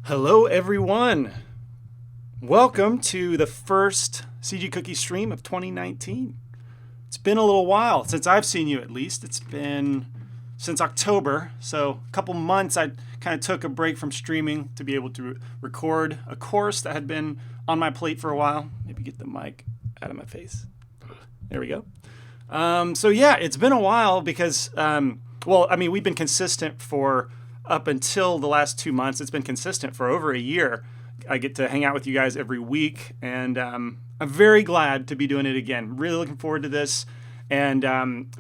Hello everyone! Welcome to the first CG Cookie stream of 2019. It's been a little while since I've seen you, at least. It's been since October, so a couple months. I kind of took a break from streaming to be able to record a course that had been on my plate for a while. Maybe get the mic out of my face. There we go. So yeah, it's been a while because, we've been consistent for up until the last 2 months. It's been consistent for over a year. I get to hang out with you guys every week, and I'm very glad to be doing it again. Really looking forward to this. And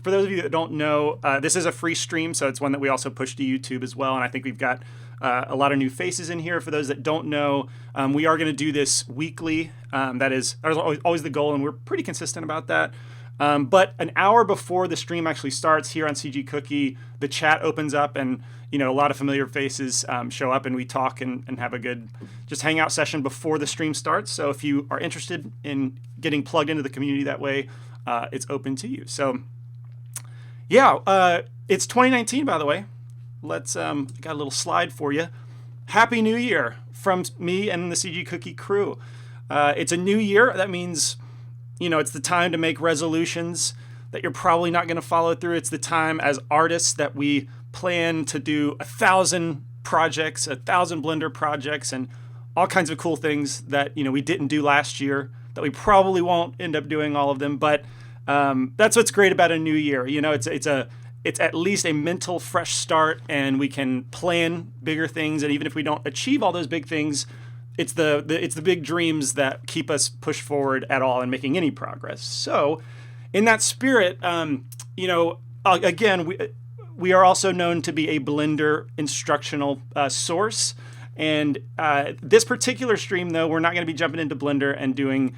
for those of you that don't know, this is a free stream, so it's one that we also push to YouTube as well. And I think we've got a lot of new faces in here. For those that don't know, we are going to do this weekly. That was always the goal, and we're pretty consistent about that. But an hour before the stream actually starts here on CG Cookie, the chat opens up, and a lot of familiar faces show up, and we talk and have a good just hangout session before the stream starts. So if you are interested in getting plugged into the community that way, it's open to you. So yeah, it's 2019, by the way. Let's got a little slide for you. Happy New Year from me and the CG Cookie crew. It's a new year. That means it's the time to make resolutions that you're probably not going to follow through. It's the time as artists that we plan to do 1,000 projects, 1,000 Blender projects, and all kinds of cool things that we didn't do last year, that we probably won't end up doing all of them. But that's what's great about a new year. It's at least a mental fresh start, and we can plan bigger things. And even if we don't achieve all those big things, it's the big dreams that keep us pushed forward at all and making any progress. So in that spirit, again, we are also known to be a Blender instructional source. And this particular stream, though, we're not going to be jumping into Blender and doing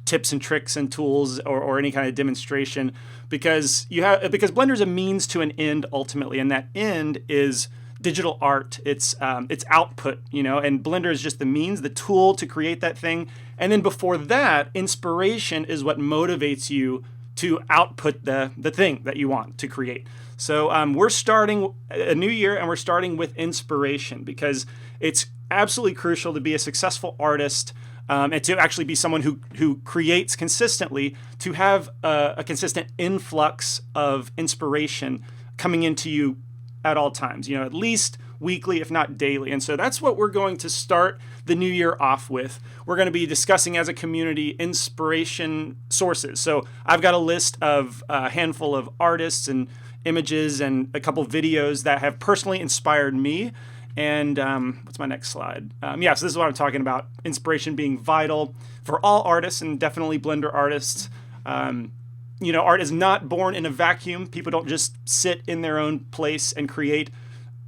tips and tricks and tools or any kind of demonstration, because Blender is a means to an end ultimately, and that end is digital art. It's output, and Blender is just the means, the tool to create that thing. And then before that, inspiration is what motivates you to output the thing that you want to create. So we're starting a new year, and we're starting with inspiration, because it's absolutely crucial to be a successful artist and to actually be someone who creates consistently, to have a consistent influx of inspiration coming into you at all times, at least weekly, if not daily. And so that's what we're going to start the new year off with. We're going to be discussing as a community inspiration sources. So I've got a list of a handful of artists and images and a couple videos that have personally inspired me. And what's my next slide? So this is what I'm talking about. Inspiration being vital for all artists, and definitely Blender artists. Art is not born in a vacuum. People don't just sit in their own place and create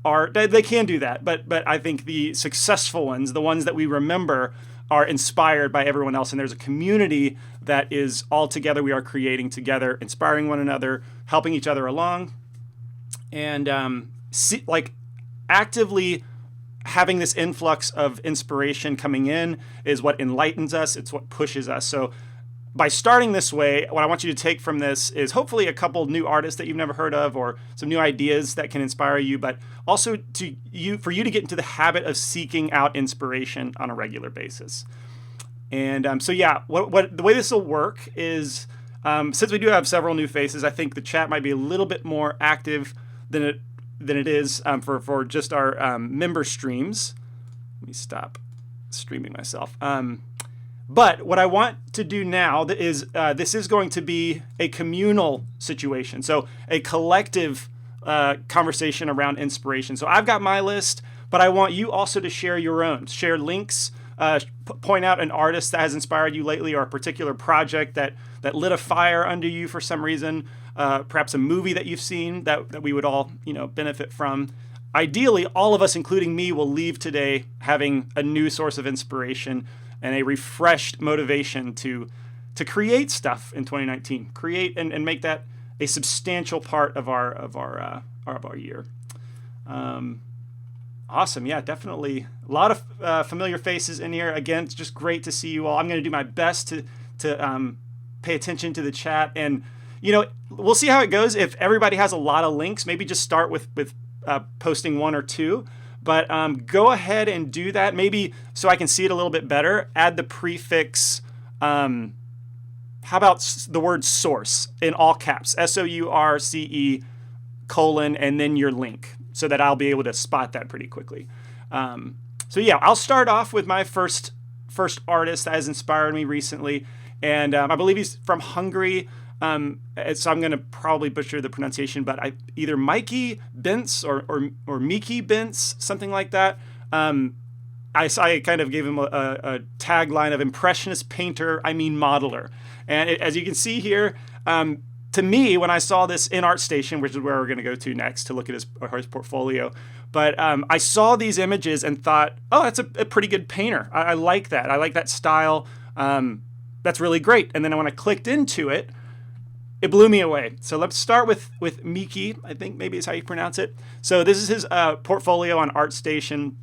art. They can do that, but I think the successful ones, the ones that we remember, are inspired by everyone else. And there's a community that is all together. We are creating together, inspiring one another, helping each other along, and actively having this influx of inspiration coming in is what enlightens us. It's what pushes us. So by starting this way, what I want you to take from this is hopefully a couple new artists that you've never heard of, or some new ideas that can inspire you, but also for you to get into the habit of seeking out inspiration on a regular basis. And the way this will work is, since we do have several new faces, I think the chat might be a little bit more active than it is for just our member streams. Let me stop streaming myself. But what I want to do now is this is going to be a communal situation, so a collective conversation around inspiration. So I've got my list, but I want you also to share your own. Share links, point out an artist that has inspired you lately, or a particular project that lit a fire under you for some reason, perhaps a movie that you've seen that we would all benefit from. Ideally, all of us, including me, will leave today having a new source of inspiration and a refreshed motivation to create stuff in 2019, create and make that a substantial part of our year. Awesome, yeah, definitely a lot of familiar faces in here. Again, it's just great to see you all. I'm going to do my best to pay attention to the chat, and we'll see how it goes. If everybody has a lot of links, maybe just start with posting one or two. But go ahead and do that. Maybe so I can see it a little bit better. Add the prefix, how about the word source in all caps, SOURCE : and then your link, so that I'll be able to spot that pretty quickly. So yeah, I'll start off with my first artist that has inspired me recently. And I believe he's from Hungary. So I'm going to probably butcher the pronunciation, but either Mikey Vince or Mikey Vince, something like that. I kind of gave him a tagline of impressionist painter, modeler. And as you can see here, to me, when I saw this in ArtStation, which is where we're going to go to next to look at his portfolio, but I saw these images and thought, oh, that's a pretty good painter. I like that. I like that style. That's really great. And then when I clicked into it, it blew me away. So let's start with Mikey, I think maybe is how you pronounce it. So this is his portfolio on ArtStation.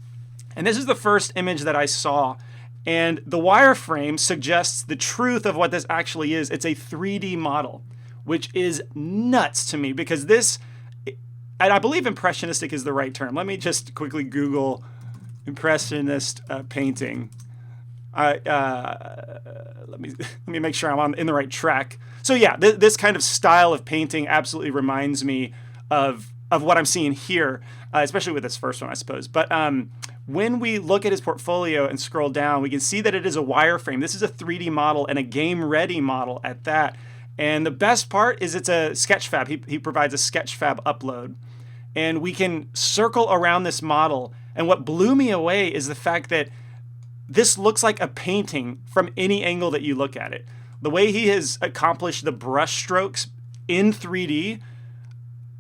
And this is the first image that I saw. And the wireframe suggests the truth of what this actually is. It's a 3D model, which is nuts to me because this, and I believe impressionistic is the right term. Let me just quickly Google impressionist painting. Let me make sure I'm in the right track. So yeah, this kind of style of painting absolutely reminds me of what I'm seeing here, especially with this first one, I suppose. But when we look at his portfolio and scroll down, we can see that it is a wireframe. This is a 3D model and a game-ready model at that. And the best part is it's a Sketchfab. He provides a Sketchfab upload. And we can circle around this model. And what blew me away is the fact that this looks like a painting from any angle that you look at it. The way he has accomplished the brush strokes in 3D,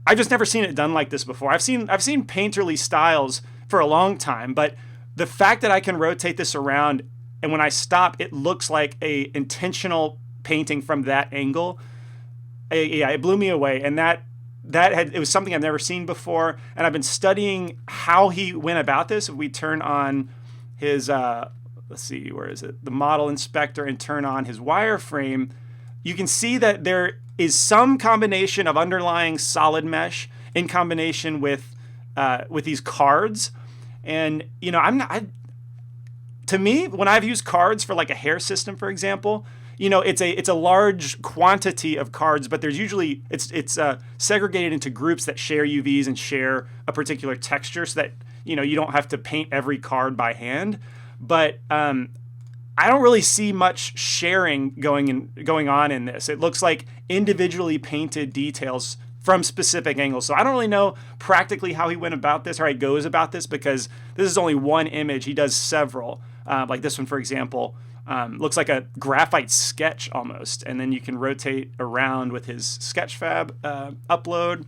I've just never seen it done like this before. I've seen painterly styles for a long time, but the fact that I can rotate this around and when I stop, it looks like a intentional painting from that angle. Yeah, it blew me away, and it was something I've never seen before, and I've been studying how he went about this. If we turn on his let's see, where is it? The model inspector, and turn on his wireframe, you can see that there is some combination of underlying solid mesh in combination with these cards. And to me, when I've used cards for like a hair system, for example, it's a large quantity of cards, but there's usually it's segregated into groups that share UVs and share a particular texture, so that you don't have to paint every card by hand. But I don't really see much sharing going on in this. It looks like individually painted details from specific angles. So I don't really know practically how he went about this or how he goes about this, because this is only one image. He does several. Like this one, for example, looks like a graphite sketch almost. And then you can rotate around with his Sketchfab upload.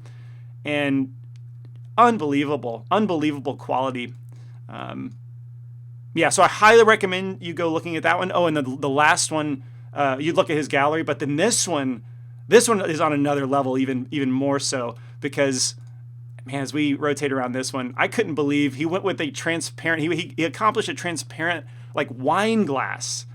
And unbelievable quality. Yeah, so I highly recommend you go looking at that one. Oh, and the last one, you look at his gallery, but then this one is on another level, even more so, because, man, as we rotate around this one, I couldn't believe he went with a transparent, he accomplished a transparent, like, wine glass.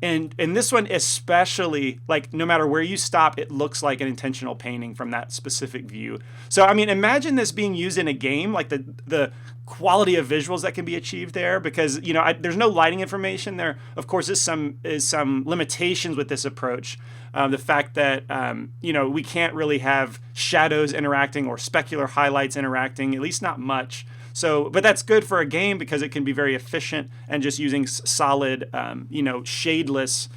And this one especially, like, no matter where you stop, it looks like an intentional painting from that specific view. So, I mean, imagine this being used in a game, like the quality of visuals that can be achieved there, because, there's no lighting information. There, of course, is some limitations with this approach. The fact that, we can't really have shadows interacting or specular highlights interacting, at least not much. So, but that's good for a game because it can be very efficient and just using solid, shadeless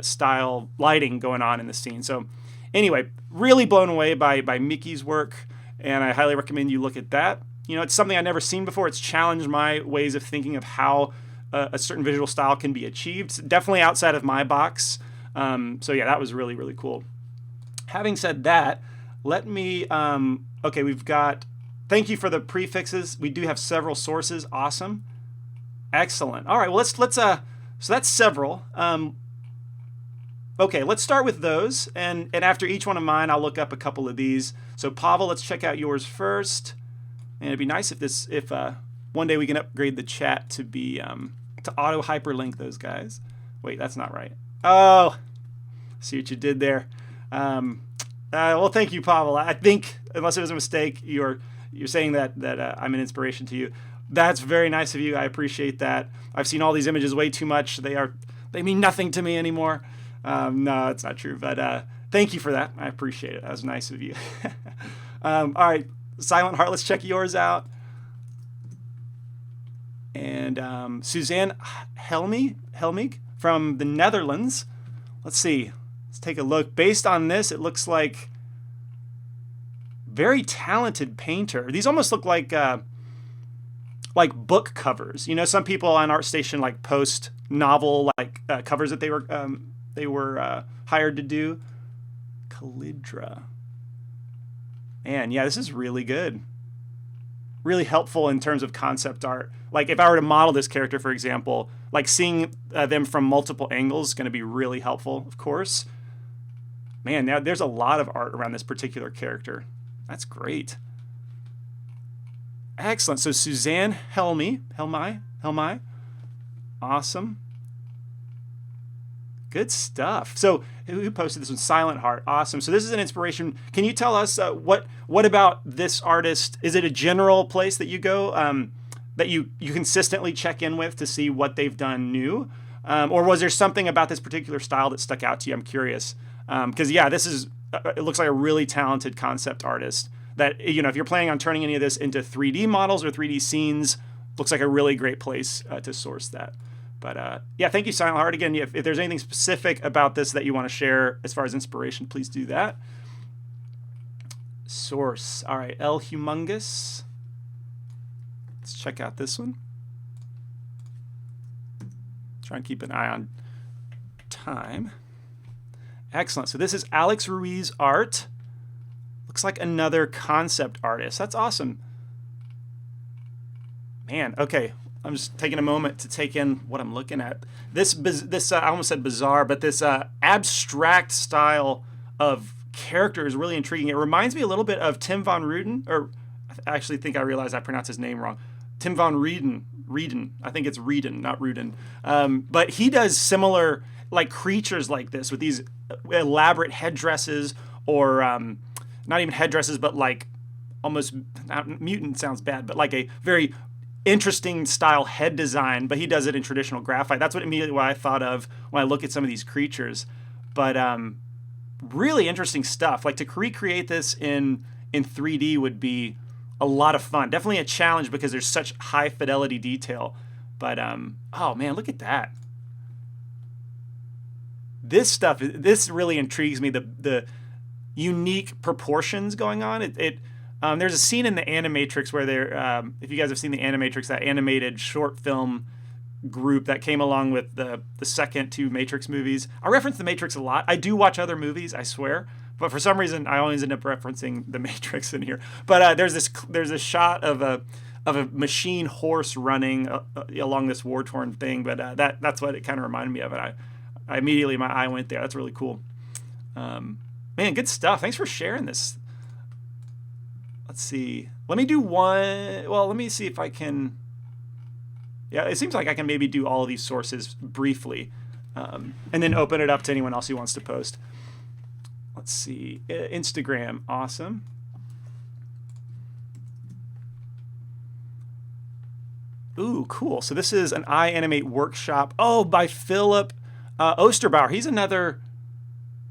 style lighting going on in the scene. So anyway, really blown away by Mickey's work, and I highly recommend you look at that. It's something I've never seen before. It's challenged my ways of thinking of how a certain visual style can be achieved. It's definitely outside of my box. So yeah, that was really, really cool. Having said that, let me, okay, we've got, thank you for the prefixes. We do have several sources. Awesome. Excellent. All right, well, let's so that's several. Okay, let's start with those, and after each one of mine, I'll look up a couple of these. So Pavel, let's check out yours first. And it'd be nice if one day we can upgrade the chat to be to auto hyperlink those guys. Wait, that's not right. Oh, see what you did there. Well, thank you, Pavel. I think, unless it was a mistake, you're you're saying that I'm an inspiration to you. That's very nice of you. I appreciate that. I've seen all these images way too much. They mean nothing to me anymore. No, it's not true. But thank you for that. I appreciate it. That was nice of you. All right, Silent Heart. Let's check yours out. And Suzanne Helmig from the Netherlands. Let's see. Let's take a look. Based on this, it looks like very talented painter. These almost look like book covers. You know, some people on ArtStation like post novel covers that they were hired to do. Calidra. Man, yeah, this is really good. Really helpful in terms of concept art. Like if I were to model this character, for example, like seeing them from multiple angles is going to be really helpful, of course. Man, now there's a lot of art around this particular character. That's great. Excellent. So Suzanne Helmi. Awesome. Good stuff. So who posted this one? Silent Heart. Awesome. So this is an inspiration. Can you tell us what about this artist? Is it a general place that you go that you consistently check in with to see what they've done new? Or was there something about this particular style that stuck out to you? I'm curious. Because yeah, it looks like a really talented concept artist that, you know, if you're planning on turning any of this into 3D models or 3D scenes, looks like a really great place to source that. But yeah, thank you, Silent Heart. Again, if there's anything specific about this that you want to share as far as inspiration, please do that. Source. All right, El Humongous. Let's check out this one. Try and keep an eye on time. Excellent. So this is Alex Ruiz art. Looks like another concept artist. That's awesome. Man, okay. I'm just taking a moment to take in what I'm looking at. This I almost said bizarre, but this abstract style of character is really intriguing. It reminds me a little bit of Tim von Ruden, or I actually think I realized I pronounced his name wrong. Tim von Rieden. I think it's Rieden, not Ruden. But he does similar like creatures like this with these elaborate headdresses, or not even headdresses, but like almost, mutant sounds bad, but like a very interesting style head design, but he does it in traditional graphite. That's what I thought of when I look at some of these creatures. But really interesting stuff. Like to recreate this in 3D would be a lot of fun. Definitely a challenge because there's such high fidelity detail. But oh man, look at that. This really intrigues me. The unique proportions going on. There's a scene in the Animatrix where if you guys have seen the Animatrix, that animated short film group that came along with the second two Matrix movies. I reference the Matrix a lot. I do watch other movies, I swear, but for some reason I always end up referencing the Matrix in here. But there's a shot of a machine horse running along this war-torn thing. But that's what it kind of reminded me of. And I immediately, my eye went there. That's really cool. Man, good stuff. Thanks for sharing this. Let's see. Let me do one. Well, let me see if I can. Yeah, it seems like I can maybe do all of these sources briefly, and then open it up to anyone else who wants to post. Let's see. Instagram. Awesome. Ooh, cool. So this is an IAnimate Workshop. Oh, by Philip Osterbauer. He's another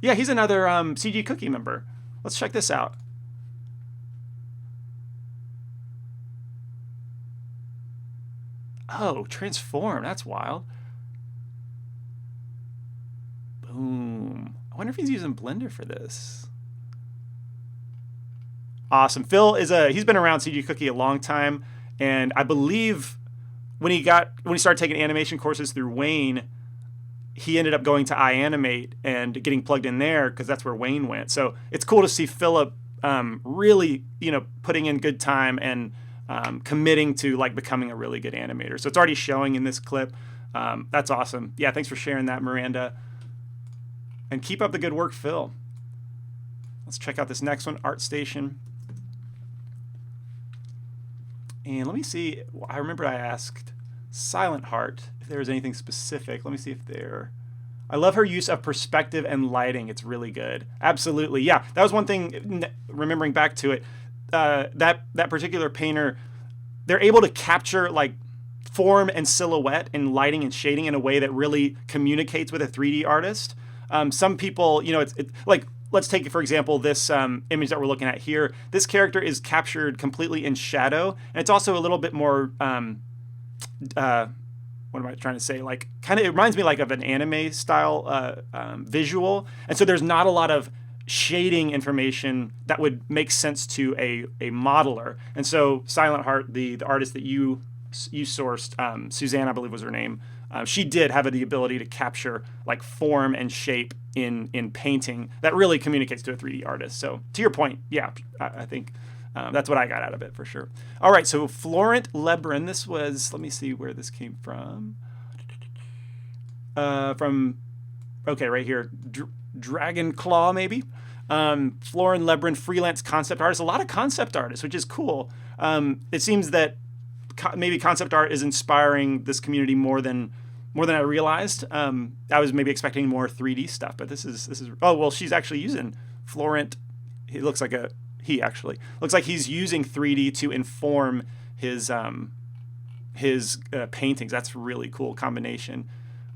CG Cookie member. Let's check this out. Oh, transform. That's wild. Boom. I wonder if he's using Blender for this. Awesome. Phil he's been around CG Cookie a long time, and I believe when he started taking animation courses through Wayne, he ended up going to iAnimate and getting plugged in there because that's where Wayne went. So it's cool to see Philip really, putting in good time and committing to like becoming a really good animator. So it's already showing in this clip. That's awesome. Yeah, thanks for sharing that, Miranda. And keep up the good work, Phil. Let's check out this next one, ArtStation. And let me see. I remember I asked Silent Heart if there was anything specific. Let me see if I love her use of perspective and lighting. It's really good. Absolutely. Yeah, that was one thing, remembering back to it. that particular painter, they're able to capture like form and silhouette and lighting and shading in a way that really communicates with a 3D artist. Some people, it's like, let's take, for example, this image that we're looking at here. This character is captured completely in shadow, and it's also a little bit more, what am I trying to say? Like, kind of, it reminds me like of an anime style visual, and so there's not a lot of shading information that would make sense to a modeler. And so Silent Heart, the artist that you sourced, Suzanne, I believe was her name, she did have the ability to capture like form and shape in painting that really communicates to a 3D artist. So to your point, yeah, I think that's what I got out of it for sure. All right, so Florent Lebrun, this was, let me see where this came from. Okay, right here, Dragon Claw maybe. Florent Lebrun, freelance concept artist, a lot of concept artists, which is cool. It seems that maybe concept art is inspiring this community more than I realized. I was maybe expecting more 3D stuff, but this is. Oh well, she's actually using Florent. He looks like looks like he's using 3D to inform his paintings. That's a really cool combination.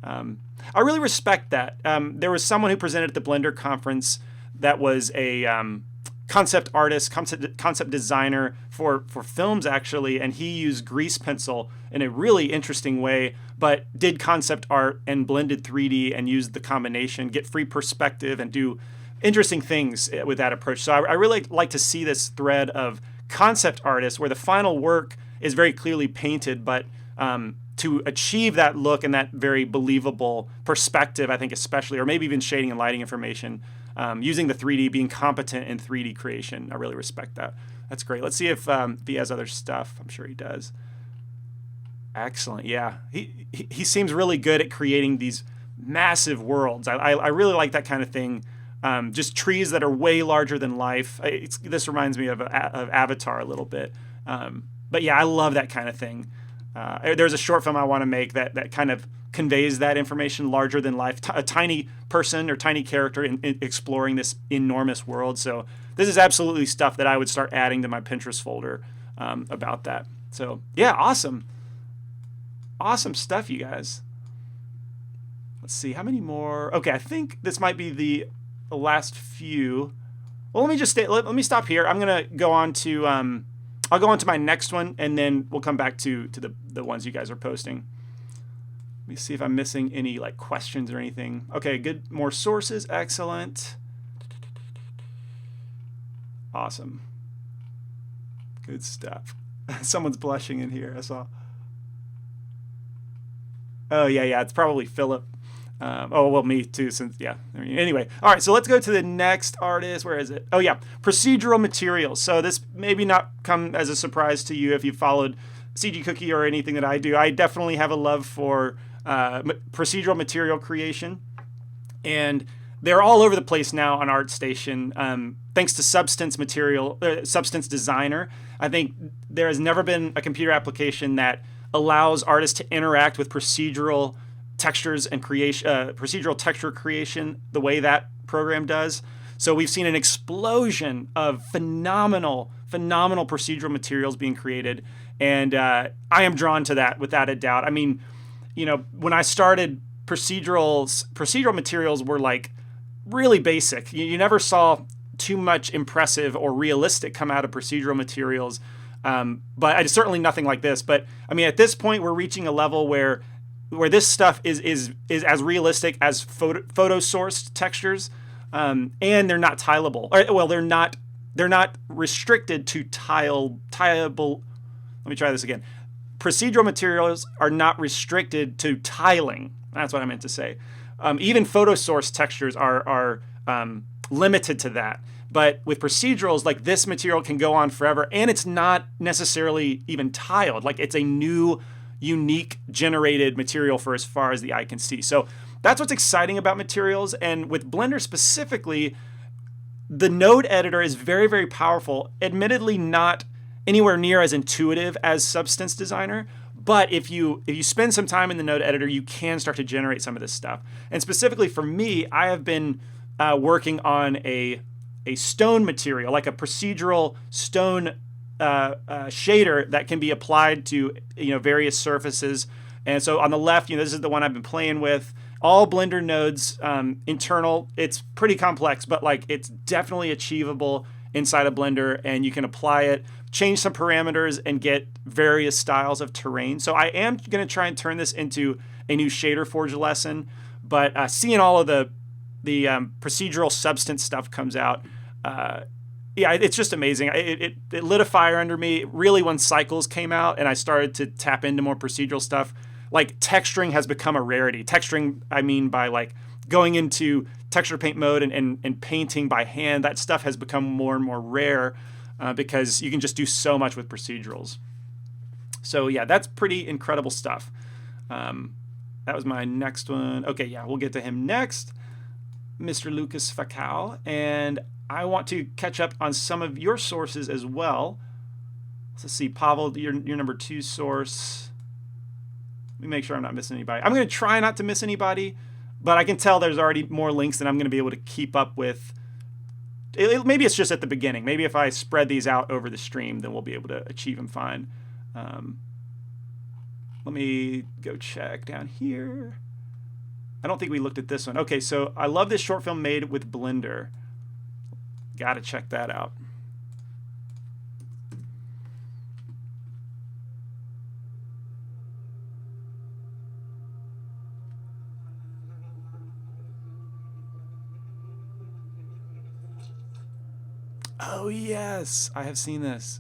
I really respect that. There was someone who presented at the Blender conference that was a concept artist, concept designer for films actually, and he used grease pencil in a really interesting way, but did concept art and blended 3D and used the combination, get free perspective and do interesting things with that approach. So I really like to see this thread of concept artists where the final work is very clearly painted, but to achieve that look and that very believable perspective, I think especially, or maybe even shading and lighting information, using the 3D, being competent in 3D creation. I really respect that. That's great. Let's see if he has other stuff. I'm sure he does. Excellent. Yeah. He seems really good at creating these massive worlds. I really like that kind of thing. Just trees that are way larger than life. This reminds me of Avatar a little bit. But yeah, I love that kind of thing. There's a short film I want to make that kind of conveys that information, larger than life, a tiny person or tiny character in exploring this enormous world. So this is absolutely stuff that I would start adding to my Pinterest folder about that. So yeah, awesome stuff, you guys. Let's see how many more. Okay, I think this might be the last few. Well, let me stop here. I'm gonna go on to I'll go on to my next one, and then we'll come back to the ones you guys are posting. Let me see if I'm missing any like questions or anything. Okay, good. More sources. Excellent. Awesome. Good stuff. Someone's blushing in here. I saw. Oh yeah. It's probably Philip. Oh well, me too. Anyway, all right. So let's go to the next artist. Where is it? Oh yeah, Procedural Materials. So this maybe not come as a surprise to you if you followed CG Cookie or anything that I do. I definitely have a love for procedural material creation, and they're all over the place now on ArtStation. Thanks to Substance Designer, I think there has never been a computer application that allows artists to interact with procedural textures and procedural texture creation the way that program does. So we've seen an explosion of phenomenal procedural materials being created, and I am drawn to that without a doubt. I mean, when I started, procedural materials were like really basic. You never saw too much impressive or realistic come out of procedural materials, but certainly nothing like this. But I mean, at this point, we're reaching a level where this stuff is as realistic as photo sourced textures, and they're not tileable. Well, they're not restricted to tileable. Let me try this again. Procedural materials are not restricted to tiling. That's what I meant to say. Even photo source textures are limited to that. But with procedurals, like this material can go on forever, and it's not necessarily even tiled. Like it's a new, unique generated material for as far as the eye can see. So that's what's exciting about materials. And with Blender specifically, the node editor is very, very powerful. Admittedly, not anywhere near as intuitive as Substance Designer, but if you spend some time in the node editor, you can start to generate some of this stuff. And specifically for me, I have been working on a a stone material, like a procedural stone shader that can be applied to various surfaces. And so on the left, this is the one I've been playing with. All Blender nodes, internal. It's pretty complex, but like it's definitely achievable inside of Blender, and you can apply it, change some parameters, and get various styles of terrain. So I am going to try and turn this into a new shader forge lesson, but seeing all of the procedural substance stuff comes out, yeah, it's just amazing. It lit a fire under me really when Cycles came out, and I started to tap into more procedural stuff. Like texturing has become a rarity. Texturing, I mean by like going into texture paint mode and painting by hand. That stuff has become more and more rare because you can just do so much with procedurals. So yeah, that's pretty incredible stuff. That was my next one. Okay, yeah, we'll get to him next, Mr. Lucas Facau. And I want to catch up on some of your sources as well. Let's see, Pavel, your number 2 source. Let me make sure I'm not missing anybody. I'm going to try not to miss anybody, but I can tell there's already more links than I'm going to be able to keep up with. Maybe it's just at the beginning. Maybe if I spread these out over the stream, then we'll be able to achieve them fine. Let me go check down here. I don't think we looked at this one. Okay, so I love this short film made with Blender. Got to check that out. Oh yes, I have seen this.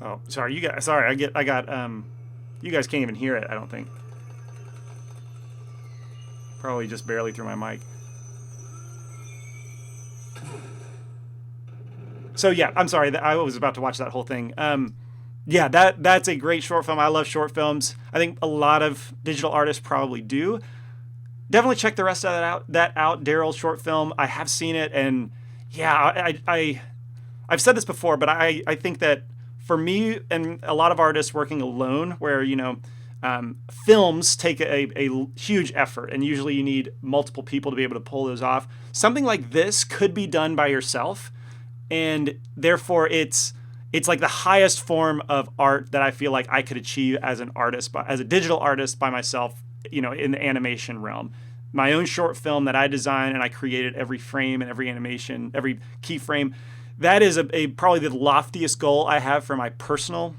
Oh, sorry, you guys. Sorry, I got. You guys can't even hear it. I don't think. Probably just barely through my mic. So yeah, I'm sorry. I was about to watch that whole thing. Yeah, that's a great short film. I love short films. I think a lot of digital artists probably do. Definitely check the rest of that out. Daryl's short film. I have seen it, and yeah, I've said this before, but I think that for me and a lot of artists working alone, where films take a huge effort, and usually you need multiple people to be able to pull those off. Something like this could be done by yourself, and therefore it's like the highest form of art that I feel like I could achieve as an artist, as a digital artist by myself, in the animation realm. My own short film that I designed and I created every frame and every animation, every keyframe. That is probably the loftiest goal I have for my personal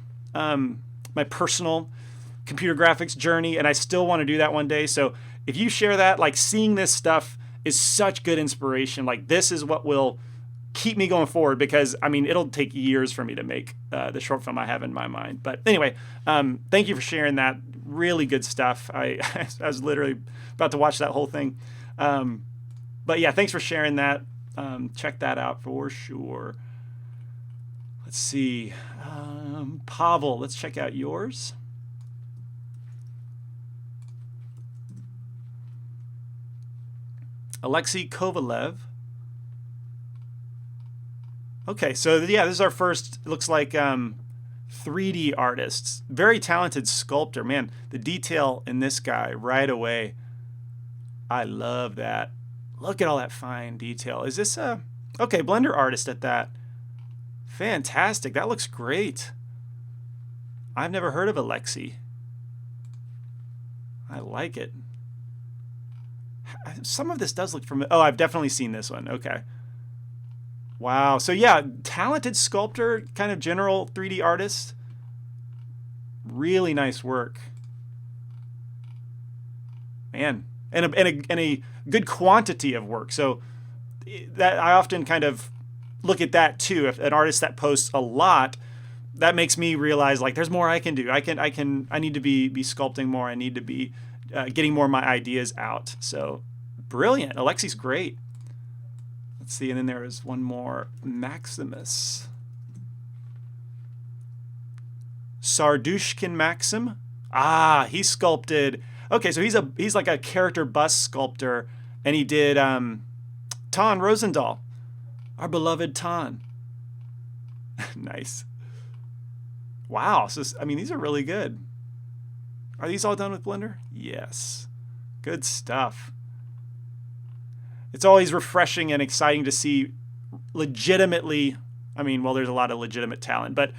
computer graphics journey, and I still want to do that one day. So if you share that, like seeing this stuff is such good inspiration. Like this is what will keep me going forward, because I mean it'll take years for me to make the short film I have in my mind. But anyway, thank you for sharing that. Really good stuff. I was literally about to watch that whole thing. But yeah, thanks for sharing that. Check that out for sure. Let's see. Pavel, let's check out yours. Alexy Kovalev. Okay, so yeah, this is our first, it looks like 3D artist. Very talented sculptor. Man, the detail in this guy right away. I love that. Look at all that fine detail. Is this a... Okay, Blender artist at that. Fantastic. That looks great. I've never heard of Alexy. I like it. Some of this does look familiar. Oh, I've definitely seen this one. Okay. Wow. So yeah, talented sculptor, kind of general 3D artist. Really nice work. Man. And a good quantity of work. So that I often kind of look at that too. If an artist that posts a lot, that makes me realize like there's more I can do. I need to be sculpting more. I need to be getting more of my ideas out. So brilliant. Alexy's great. Let's see. And then there is one more. Maximus. Sardushkin Maxim. Ah, he sculpted. Okay, so he's like a character bust sculptor, and he did Tan Rosendahl, our beloved Tan. Nice. Wow. So I mean, these are really good. Are these all done with Blender? Yes. Good stuff. It's always refreshing and exciting to see legitimately. I mean, well, there's a lot of legitimate talent, but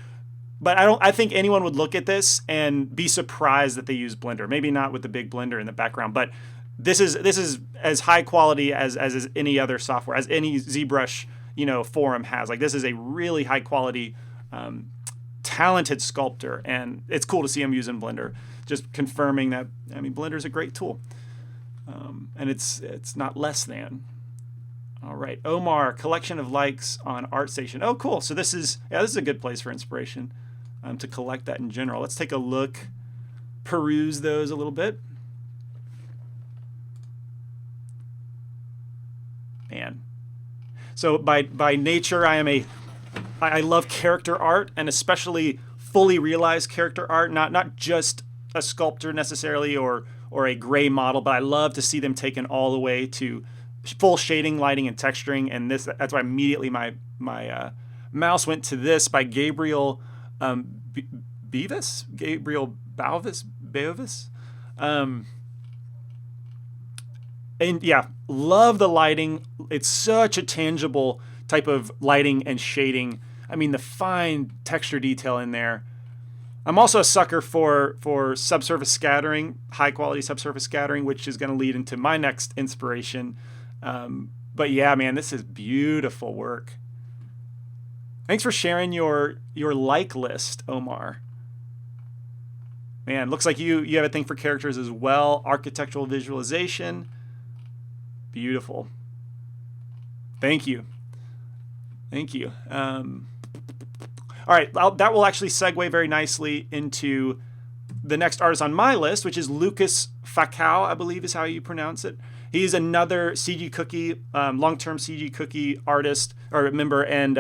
I think anyone would look at this and be surprised that they use Blender. Maybe not with the big Blender in the background, but this is as high quality as is any other software, as any ZBrush forum has. Like, this is a really high quality, talented sculptor, and it's cool to see him using Blender. Just confirming that, I mean, Blender is a great tool, and it's not less than. All right, Omar, collection of likes on ArtStation. Oh, cool. So this is a good place for inspiration, to collect that in general. Let's take a look, peruse those a little bit. Man. So by nature, I love character art, and especially fully realized character art, not just a sculptor necessarily or a gray model, but I love to see them taken all the way to full shading, lighting, and texturing. And that's why immediately my mouse went to this by Gabriel Beavis? Gabriel Beavis? And yeah, love the lighting. It's such a tangible type of lighting and shading. I mean, the fine texture detail in there. I'm also a sucker for subsurface scattering, high quality subsurface scattering, which is going to lead into my next inspiration. But yeah, man, this is beautiful work. Thanks for sharing your like list, Omar. Man, looks like you have a thing for characters as well. Architectural visualization. Beautiful. Thank you. Thank you. All right, that will actually segue very nicely into the next artist on my list, which is Lucas Facao, I believe is how you pronounce it. He's another CG Cookie, long-term CG Cookie artist or member and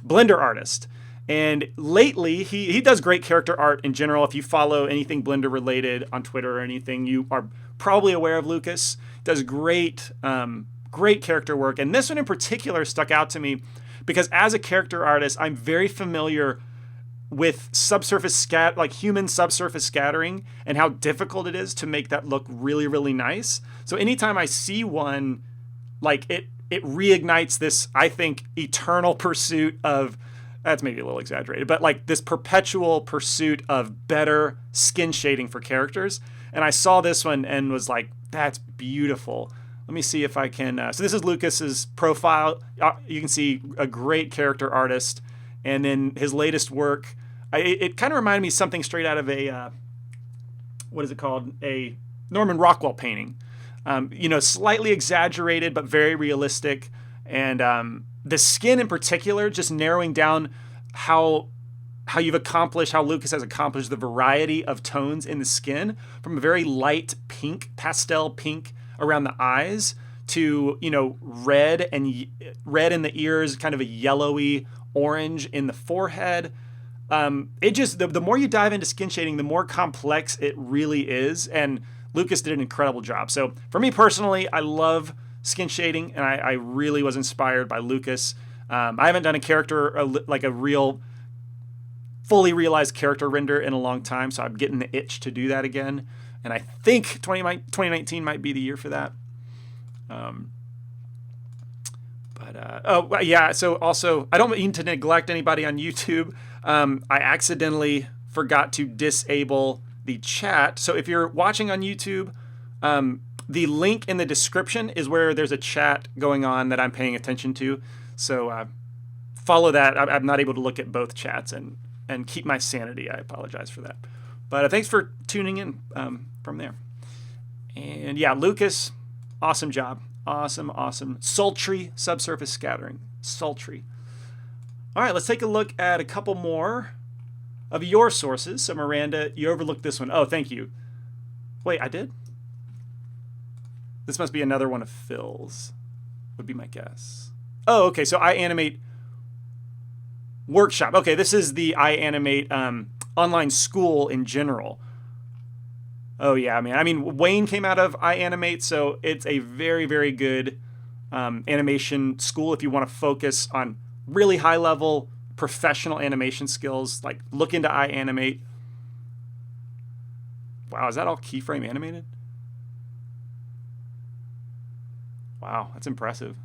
Blender artist. And lately, he does great character art in general. If you follow anything Blender related on Twitter or anything, you are probably aware of Lucas. Does great character work. And this one in particular stuck out to me because as a character artist, I'm very familiar with subsurface human subsurface scattering and how difficult it is to make that look really, really nice. So anytime I see one, like it reignites this, I think, eternal pursuit of, that's maybe a little exaggerated, but like this perpetual pursuit of better skin shading for characters. And I saw this one and was like, that's beautiful. Let me see if I can. So this is Lucas's profile. You can see a great character artist. And then his latest work, it kind of reminded me of something straight out of a, what is it called? A Norman Rockwell painting. Slightly exaggerated, but very realistic. And the skin in particular, just narrowing down how Lucas has accomplished the variety of tones in the skin from a very light pink, pastel pink around the eyes to, red in the ears, kind of a yellowy orange in the forehead. The more you dive into skin shading, the more complex it really is. And Lucas did an incredible job. So for me personally, I love skin shading, and I really was inspired by Lucas. I haven't done a character, like a real fully realized character render in a long time, so I'm getting the itch to do that again. And I think 2019 might be the year for that. But oh yeah, so also I don't mean to neglect anybody on YouTube. I accidentally forgot to disable the chat. So if you're watching on YouTube, the link in the description is where there's a chat going on that I'm paying attention to. So follow that. I'm not able to look at both chats and keep my sanity. I apologize for that. But thanks for tuning in from there. And yeah, Lucas, awesome job. Awesome. Sultry subsurface scattering. Sultry. All right, let's take a look at a couple more of your sources. So Miranda, you overlooked this one. Oh, thank you. Wait, I did? This must be another one of Phil's, would be my guess. Oh, okay, so IAnimate Workshop. Okay, this is the IAnimate online school in general. Oh yeah, man. I mean, Wayne came out of IAnimate, so it's a very, very good animation school if you want to focus on really high-level professional animation skills. Like, look into IAnimate. Wow, is that all keyframe animated? Wow, that's impressive.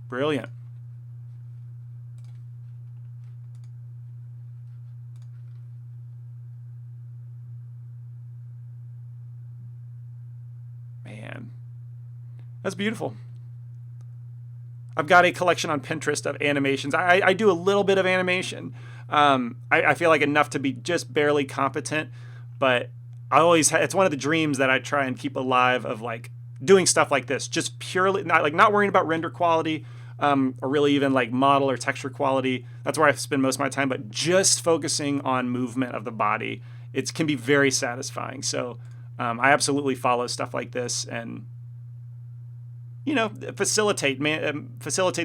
Brilliant. Man, that's beautiful. I've got a collection on Pinterest of animations. I do a little bit of animation. I feel like enough to be just barely competent, but it's one of the dreams that I try and keep alive of, like, doing stuff like this, just purely not worrying about render quality, or really even like model or texture quality. That's where I spend most of my time, but just focusing on movement of the body. It can be very satisfying. So I absolutely follow stuff like this and, facilitate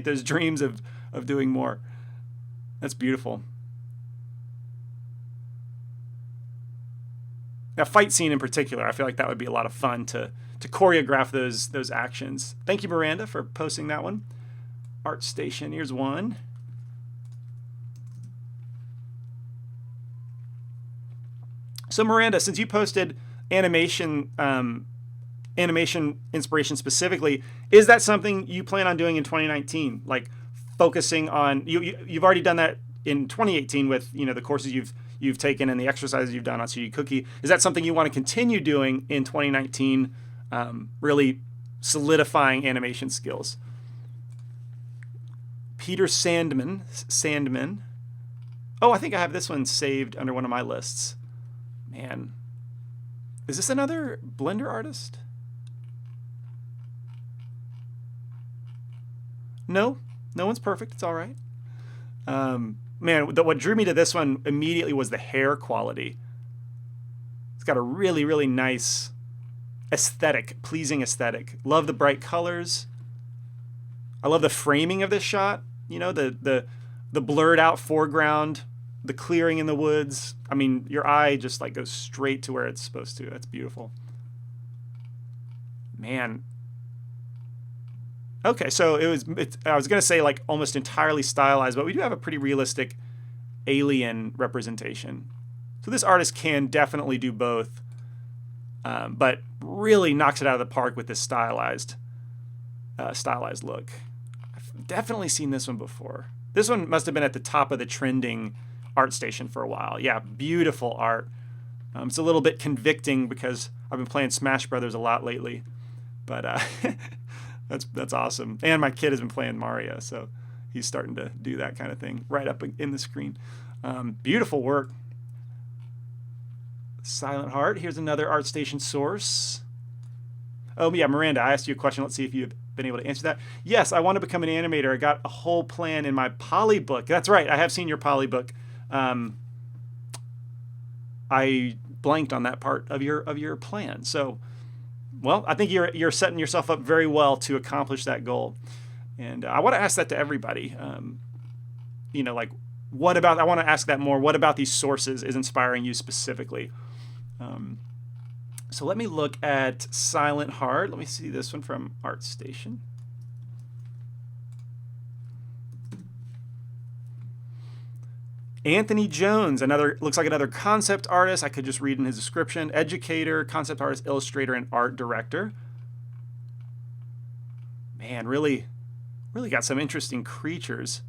those dreams of doing more. That's beautiful. Now, fight scene in particular, I feel like that would be a lot of fun to choreograph those actions. Thank you, Miranda, for posting that one. ArtStation, here's one. So Miranda, since you posted animation inspiration specifically, is that something you plan on doing in 2019? Like focusing on you've already done that in 2018 with the courses you've taken and the exercises you've done on CG Cookie. Is that something you want to continue doing in 2019? Really solidifying animation skills. Peter Sandman. Oh, I think I have this one saved under one of my lists. Man, is this another Blender artist? No one's perfect. It's all right. Man, what drew me to this one immediately was the hair quality. It's got a really, really nice aesthetic, pleasing aesthetic. Love the bright colors. I love the framing of this shot. The blurred out foreground, the clearing in the woods. I mean, your eye just like goes straight to where it's supposed to. That's beautiful. Man. Okay, so I was going to say like almost entirely stylized, but we do have a pretty realistic alien representation. So this artist can definitely do both, but really knocks it out of the park with this stylized look. I've definitely seen this one before. This one must have been at the top of the trending ArtStation for a while. Yeah, beautiful art. It's a little bit convicting because I've been playing Smash Brothers a lot lately, but that's awesome. And my kid has been playing Mario, so he's starting to do that kind of thing right up in the screen. Beautiful work. Silent Heart. Here's another ArtStation source. Oh yeah, Miranda, I asked you a question. Let's see if you've been able to answer that. Yes, I want to become an animator. I got a whole plan in my Poly book. That's right. I have seen your Poly book. I blanked on that part of your plan. So, well, I think you're setting yourself up very well to accomplish that goal. And I want to ask that to everybody. Like, I want to ask that more. What about these sources is inspiring you specifically? So let me look at Silent Heart. Let me see this one from ArtStation. Anthony Jones, looks like another concept artist. I could just read in his description. Educator, concept artist, illustrator, and art director. Man, really got some interesting creatures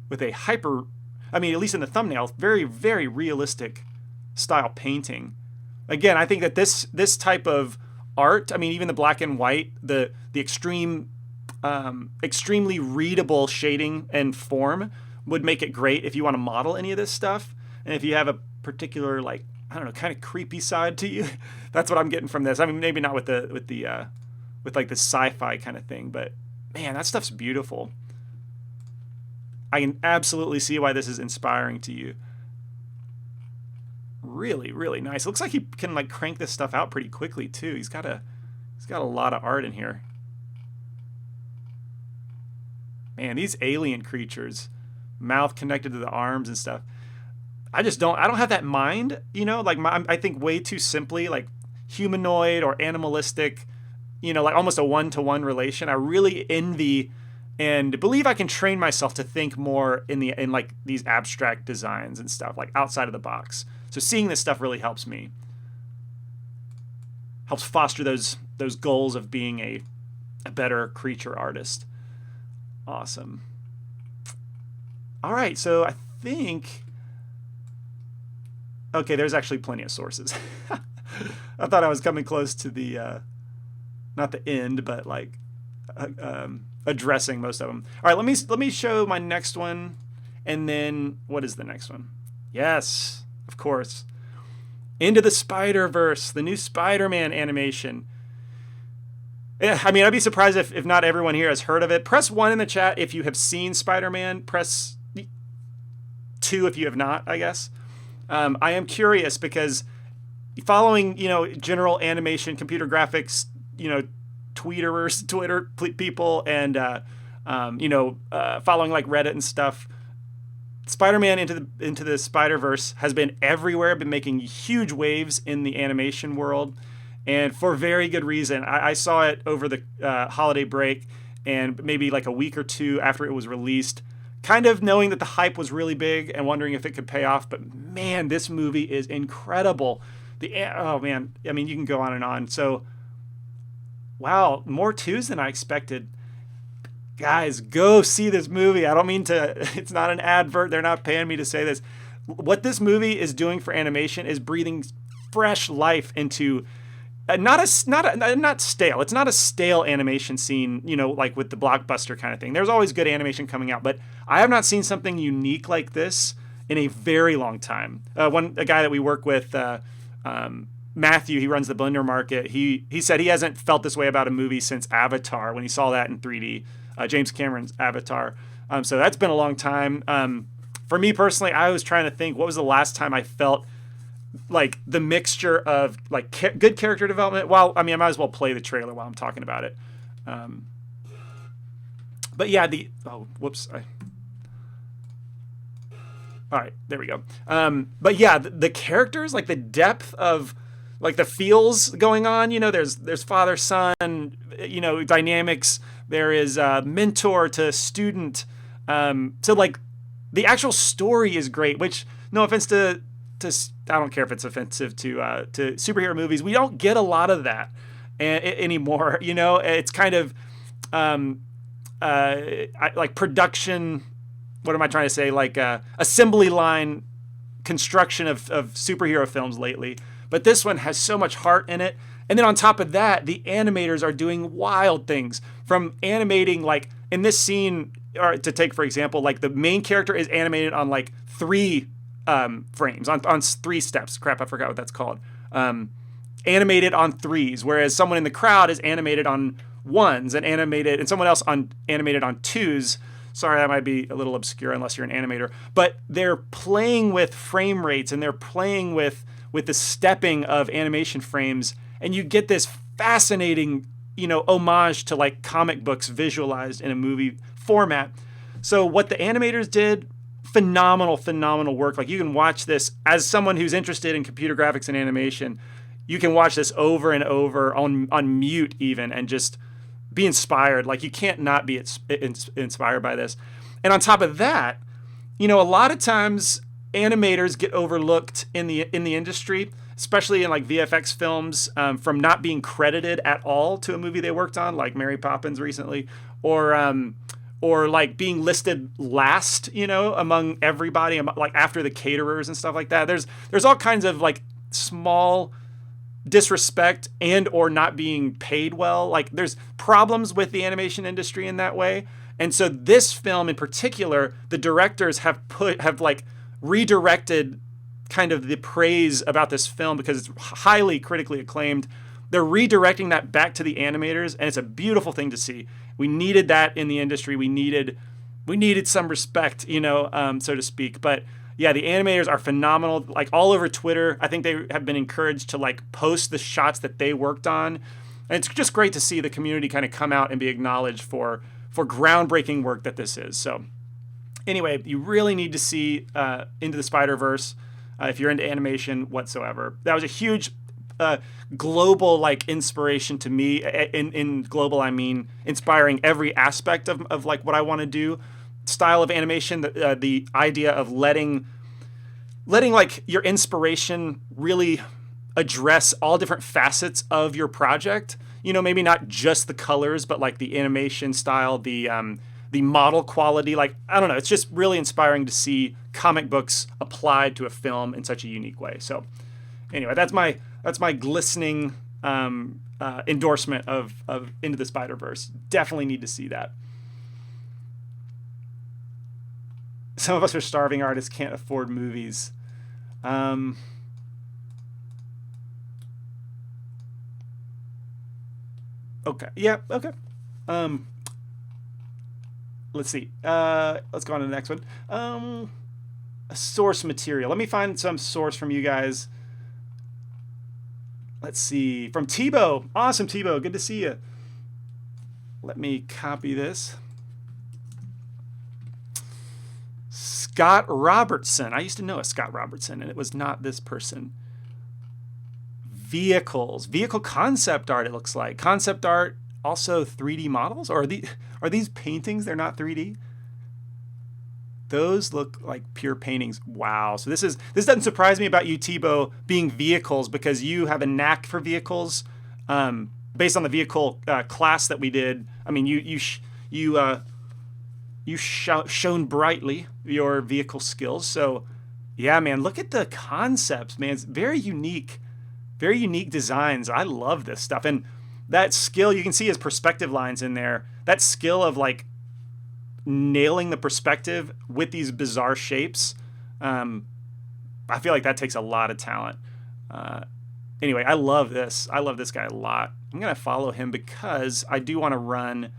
with a at least in the thumbnail, very, very realistic style painting. Again, I think that this type of art, I mean, even the black and white, the extremely readable shading and form would make it great if you want to model any of this stuff. And if you have a particular, like, I don't know, kind of creepy side to you, that's what I'm getting from this. I mean, maybe not with like the sci-fi kind of thing, but man, that stuff's beautiful. I can absolutely see why this is inspiring to you. Really, really nice. It looks like he can like crank this stuff out pretty quickly too. He's got a lot of art in here. Man, these alien creatures, mouth connected to the arms and stuff. I don't have that mind, you know, like I think way too simply, like humanoid or animalistic, you know, like almost a one-to-one relation. I really envy and believe I can train myself to think more in like these abstract designs and stuff, like outside of the box. So seeing this stuff really helps me. Helps foster those goals of being a better creature artist. Awesome. All right, so I think... Okay, there's actually plenty of sources. I thought I was coming close to the... not the end, but like... addressing most of them. All right, let me show my next one, and then what is the next one? Yes, of course. Into the SpiderVerse, the new Spider-Man animation. Yeah, I mean, I'd be surprised if not everyone here has heard of it. Press 1 in the chat if you have seen Spider-Man. Press 2 if you have not, I guess. I am curious because following, you know, general animation, computer graphics, you know, Twitter people, and following like Reddit and stuff. Spider-Man into the Spider-Verse has been everywhere, been making huge waves in the animation world, and for very good reason. I saw it over the holiday break, and maybe like a week or two after it was released, kind of knowing that the hype was really big and wondering if it could pay off. But man, this movie is incredible. Oh man, I mean, you can go on and on. So. Wow, more twos than I expected. Guys, go see this movie. I don't mean to, it's not an advert. They're not paying me to say this. What this movie is doing for animation is breathing fresh life into not stale. It's not a stale animation scene, you know, like with the blockbuster kind of thing. There's always good animation coming out, but I have not seen something unique like this in a very long time. A guy that we work with, Matthew, he runs the Blender Market. He said he hasn't felt this way about a movie since Avatar, when he saw that in 3D, James Cameron's Avatar. So that's been a long time. For me personally, I was trying to think, what was the last time I felt like the mixture of like good character development? Well, I mean, I might as well play the trailer while I'm talking about it. But yeah, whoops. All right, there we go. But yeah, the characters, like the depth of like the feels going on, you know, there's father son, you know, dynamics. There is mentor to student. So like the actual story is great, which no offense to I don't care if it's offensive to superhero movies. We don't get a lot of that anymore. You know, it's kind of like production. What am I trying to say? Like assembly line construction of superhero films lately. But this one has so much heart in it. And then on top of that, the animators are doing wild things, from animating, like in this scene, or to take for example, like the main character is animated on like 3 frames, on 3 steps. Crap, I forgot what that's called. Animated on 3s, whereas someone in the crowd is animated on 1s, and someone else animated on 2s. Sorry, that might be a little obscure unless you're an animator. But they're playing with frame rates, and they're playing with the stepping of animation frames, and you get this fascinating, you know, homage to like comic books visualized in a movie format. So what the animators did, phenomenal work. Like, you can watch this as someone who's interested in computer graphics and animation. You can watch this over and over on mute even, and just be inspired. Like, you can't not be inspired by this. And on top of that, you know, a lot of times animators get overlooked in the industry, especially in like VFX films, from not being credited at all to a movie they worked on, like Mary Poppins recently, or like being listed last, among everybody, like after the caterers and stuff like that. There's all kinds of like small disrespect and or not being paid well. Like there's problems with the animation industry in that way. And so this film in particular, the directors have like redirected kind of the praise about this film because it's highly critically acclaimed. They're redirecting that back to the animators, and it's a beautiful thing to see. We needed that in the industry. We needed some respect, so to speak. But yeah, the animators are phenomenal. Like all over Twitter, I think they have been encouraged to like post the shots that they worked on. And it's just great to see the community kind of come out and be acknowledged for groundbreaking work that this is. So anyway, you really need to see Into the SpiderVerse if you're into animation whatsoever. That was a huge global like inspiration to me. In global, I mean inspiring every aspect of like what I want to do. Style of animation, the idea of letting like your inspiration really address all different facets of your project. Maybe not just the colors, but like the animation style, the model quality. Like, I don't know, it's just really inspiring to see comic books applied to a film in such a unique way. So anyway, that's my glistening endorsement of Into the SpiderVerse. Definitely need to see that. Some of us are starving artists, can't afford movies. Okay. Yeah. Okay. Let's see. Let's go on to the next one. A source material. Let me find some source from you guys. Let's see. From Tebow. Awesome, Tebow. Good to see you. Let me copy this. Scott Robertson. I used to know a Scott Robertson, and it was not this person. Vehicles. Vehicle concept art, it looks like. Concept art, also 3D models? Or are these paintings? They're not 3D? Those look like pure paintings. Wow. So this doesn't surprise me about you, Tebow, being vehicles, because you have a knack for vehicles. Based on the vehicle class that we did, I mean, you shone brightly your vehicle skills. So yeah, man, look at the concepts, man. It's very unique designs. I love this stuff. And that skill, you can see his perspective lines in there. That skill of like nailing the perspective with these bizarre shapes. I feel like that takes a lot of talent. Anyway, I love this. I love this guy a lot. I'm going to follow him because I do want to run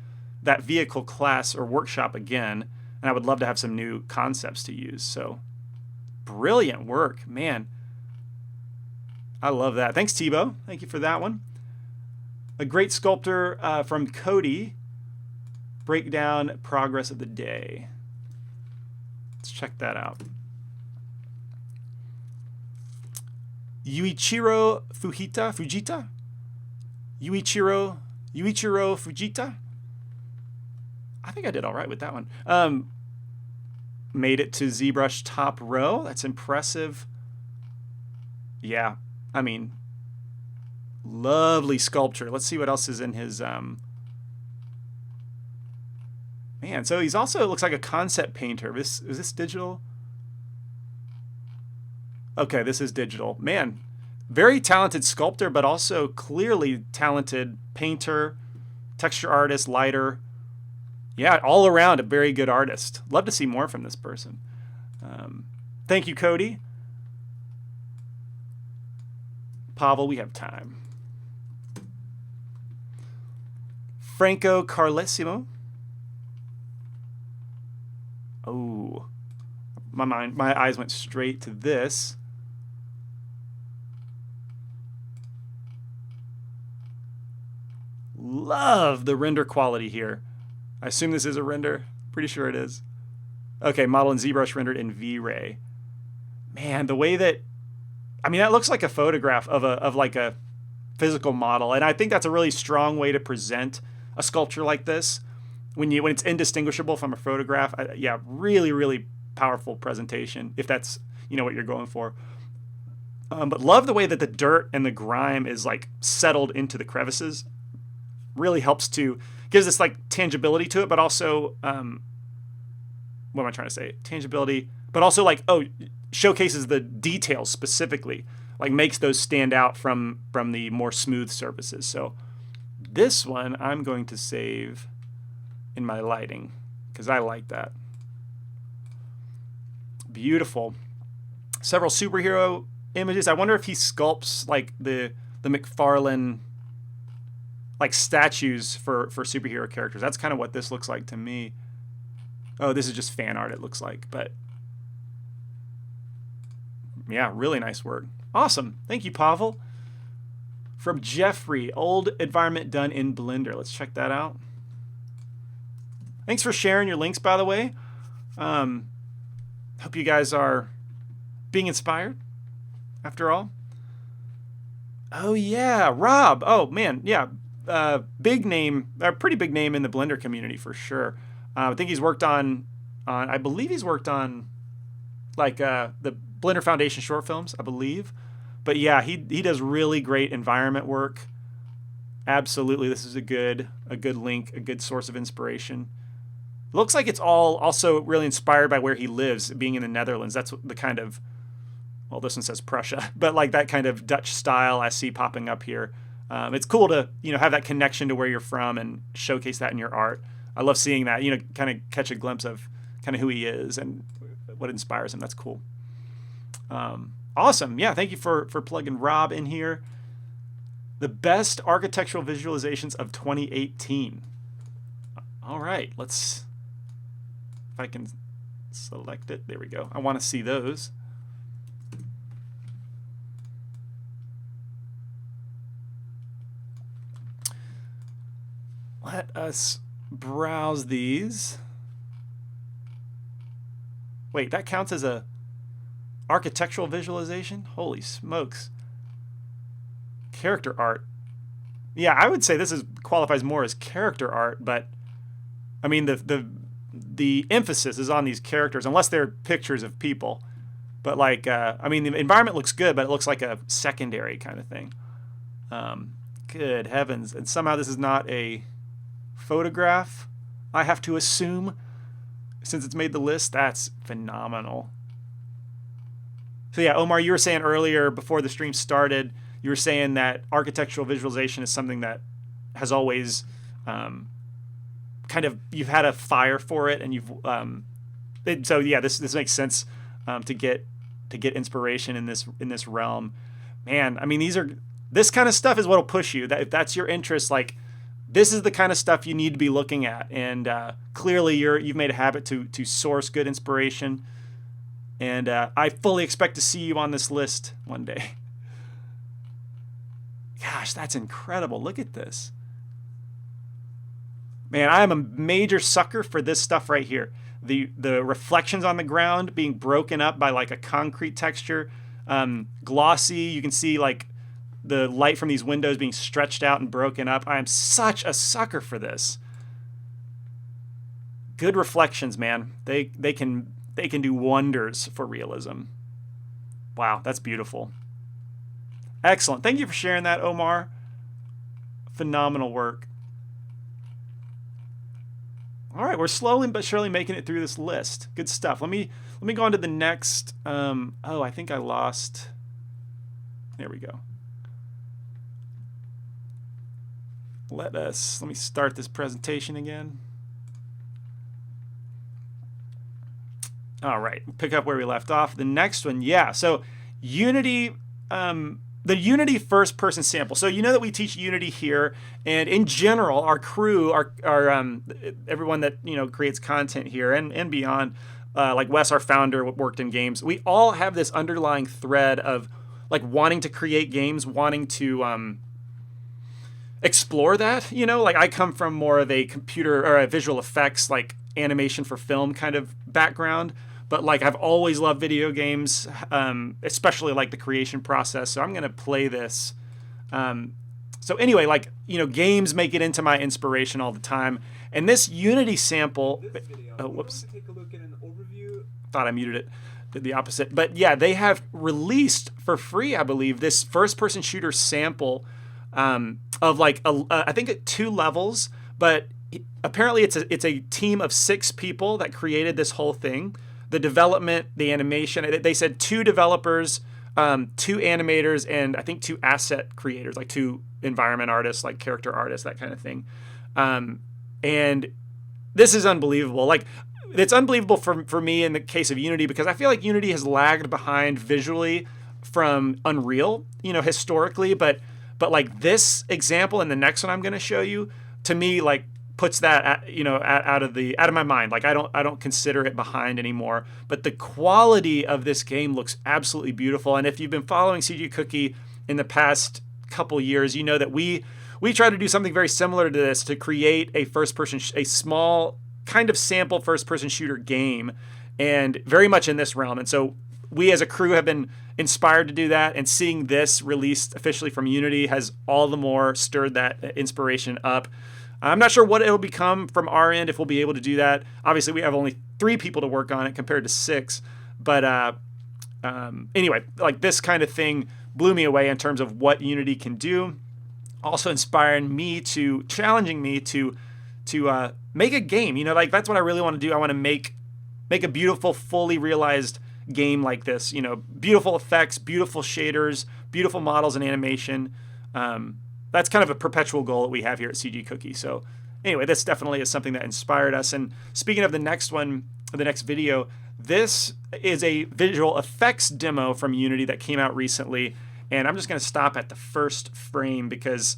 that vehicle class or workshop again. And I would love to have some new concepts to use. So brilliant work, man. I love that. Thanks, Tebow. Thank you for that one. A great sculptor from Cody. Breakdown progress of the day. Let's check that out. Yuichiro Fujita? Yuichiro Fujita? I think I did all right with that one. Made it to ZBrush top row. That's impressive. Yeah, I mean, lovely sculpture. Let's see what else is in his... Man, so he's also, it looks like a concept painter. Is this digital? Okay, this is digital. Man, very talented sculptor, but also clearly talented painter, texture artist, lighter. Yeah, all around a very good artist. Love to see more from this person. Thank you, Cody. Pavel, we have time. Franco Carlesimo. Oh, my eyes went straight to this. Love the render quality here. I assume this is a render. Pretty sure it is. Okay, model in ZBrush rendered in V-Ray. Man, the way that, I mean, that looks like a photograph of like a physical model, and I think that's a really strong way to present a sculpture like this. When it's indistinguishable from a photograph, yeah, really, really powerful presentation, if that's what you're going for. But love the way that the dirt and the grime is like settled into the crevices. Really helps to, gives this like tangibility to it, but also, what am I trying to say? Tangibility, but also like, showcases the details specifically, like makes those stand out from the more smooth surfaces. So this one I'm going to save in my lighting because I like that. Beautiful. Several superhero images. I wonder if he sculpts like the McFarlane like statues for superhero characters. That's kind of what this looks like to me. Oh, this is just fan art, it looks like, but yeah, really nice work. Awesome. Thank you, Pavel. From Jeffrey, old environment done in Blender. Let's check that out. Thanks for sharing your links, by the way. Hope you guys are being inspired after all. Oh, yeah, Rob. Oh, man, yeah. Big name, pretty big name in the Blender community for sure. I think he's worked on I believe he's worked on like the Blender Foundation short films, I believe. But yeah, he does really great environment work. Absolutely, this is a good link, a good source of inspiration. It looks like it's all also really inspired by where he lives, being in the Netherlands. That's the kind of, well, this one says Prussia, but like that kind of Dutch style I see popping up here. It's cool to have that connection to where you're from and showcase that in your art. I love seeing that, kind of catch a glimpse of kind of who he is and what inspires him. That's cool. Awesome. Yeah, thank you for plugging Rob in here. The best architectural visualizations of 2018. All right, let's, if I can select it. There we go. I want to see those. Let us browse these. Wait, that counts as a architectural visualization? Holy smokes. Character art. Yeah, I would say this qualifies more as character art, but I mean the emphasis is on these characters, unless they're pictures of people. But like, I mean, the environment looks good, but it looks like a secondary kind of thing. Good heavens. And somehow this is not a photograph, I have to assume, since it's made the list. That's phenomenal. So yeah, Omar, you were saying earlier before the stream started, you were saying that architectural visualization is something that has always kind of, you've had a fire for it, and you've so yeah, this makes sense to get inspiration in this realm. Man, I mean, this kind of stuff is what'll push you. That if that's your interest, like, this is the kind of stuff you need to be looking at. And clearly you've made a habit to source good inspiration. And I fully expect to see you on this list one day. Gosh, that's incredible. Look at this. Man, I am a major sucker for this stuff right here. The reflections on the ground being broken up by like a concrete texture. Glossy, you can see like the light from these windows being stretched out and broken up. I am such a sucker for this. Good reflections, man. They can do wonders for realism. Wow, that's beautiful. Excellent. Thank you for sharing that, Omar. Phenomenal work. All right, we're slowly but surely making it through this list. Good stuff. Let me go on to the next. I think I lost. There we go. Let me start this presentation again. All right, pick up where we left off. The next one, yeah. So Unity, the Unity first person sample. So you know that we teach Unity here, and in general, our crew, our everyone that creates content here and beyond, like Wes, our founder, worked in games. We all have this underlying thread of like wanting to create games, wanting to explore that. Like I come from more of a computer or a visual effects, like animation for film kind of background. But like I've always loved video games, especially like the creation process. So I'm gonna play this. So anyway, like games make it into my inspiration all the time. And this Unity sample. This video, oh, whoops! take a look at an overview. Thought I muted it. the opposite. But yeah, they have released for free, I believe, this first-person shooter sample of like I think 2 levels, but apparently it's a team of 6 people that created this whole thing. The development, the animation. They said 2 developers, 2 animators, and I think 2 asset creators, like 2 environment artists, like character artists, that kind of thing. And this is unbelievable. Like, it's unbelievable for me in the case of Unity, because I feel like Unity has lagged behind visually from Unreal, historically. But like this example and the next one I'm going to show you, to me, like puts that out of my mind. Like I don't consider it behind anymore. But the quality of this game looks absolutely beautiful. And if you've been following CG Cookie in the past couple years, you know that we try to do something very similar to this, to create a a small kind of sample first-person shooter game, and very much in this realm. And so we as a crew have been inspired to do that, and seeing this released officially from Unity has all the more stirred that inspiration up. I'm not sure what it'll become from our end, if we'll be able to do that. Obviously, we have only 3 people to work on it compared to 6. But anyway, like this kind of thing blew me away in terms of what Unity can do. Also challenging me to make a game. Like that's what I really want to do. I want to make a beautiful, fully realized game like this. Beautiful effects, beautiful shaders, beautiful models and animation. That's kind of a perpetual goal that we have here at CG Cookie. So anyway, this definitely is something that inspired us. And speaking of the next one, the next video, this is a visual effects demo from Unity that came out recently. And I'm just going to stop at the first frame because,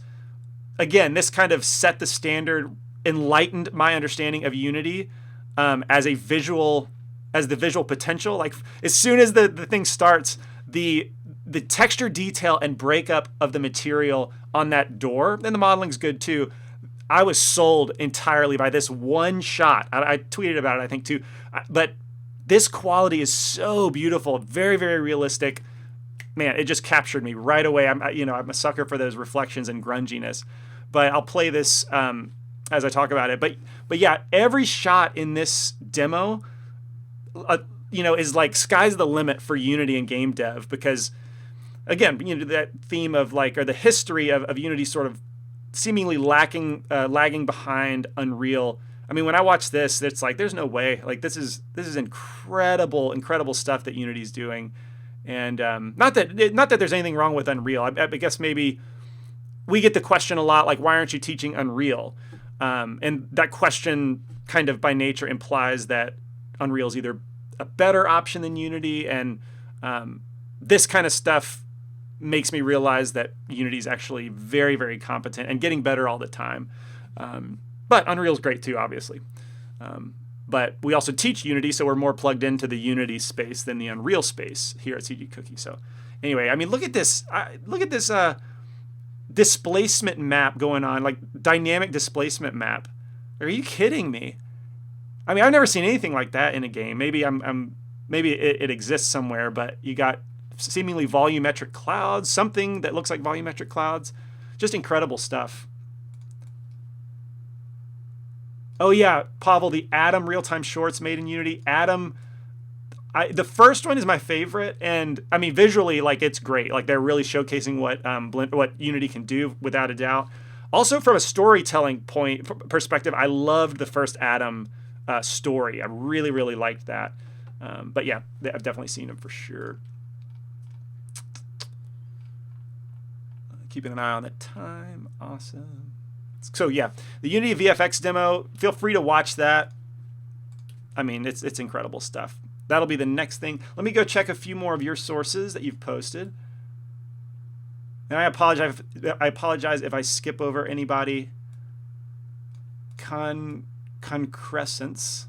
again, this kind of set the standard, enlightened my understanding of Unity as the visual potential. Like as soon as the thing starts, the texture detail and breakup of the material on that door, and the modeling's good too. I was sold entirely by this one shot. I tweeted about it, I think, too. But this quality is so beautiful, very, very realistic. Man, it just captured me right away. I'm a sucker for those reflections and grunginess. But I'll play this as I talk about it. But yeah, every shot in this demo, is like sky's the limit for Unity and game dev, because again, that theme of like, or the history of Unity sort of seemingly lagging behind Unreal. I mean, when I watch this, it's like there's no way. Like this is incredible stuff that Unity's doing. And not that there's anything wrong with Unreal. I guess maybe we get the question a lot, like, why aren't you teaching Unreal? And that question kind of by nature implies that Unreal is either a better option than Unity. And this kind of stuff makes me realize that Unity is actually very, very competent and getting better all the time. But Unreal is great too, obviously. But we also teach Unity, so we're more plugged into the Unity space than the Unreal space here at CG Cookie. So anyway, I mean, look at this. Displacement map going on, like dynamic displacement map. Are you kidding me? I mean, I've never seen anything like that in a game. Maybe maybe it exists somewhere, but you got seemingly volumetric clouds, something that looks like volumetric clouds. Just incredible stuff. Oh yeah, Pavel, the Atom real-time shorts made in Unity. Atom, the first one is my favorite, and I mean visually, like it's great. Like they're really showcasing what Unity can do, without a doubt. Also, from a storytelling perspective, I loved the first Atom story. I really, really liked that. But yeah, I've definitely seen them for sure. Keeping an eye on the time. Awesome. So yeah, the Unity VFX demo, feel free to watch that. I mean, it's incredible stuff. That'll be the next thing. Let me go check a few more of your sources that you've posted. And I apologize if I skip over anybody. Crescents.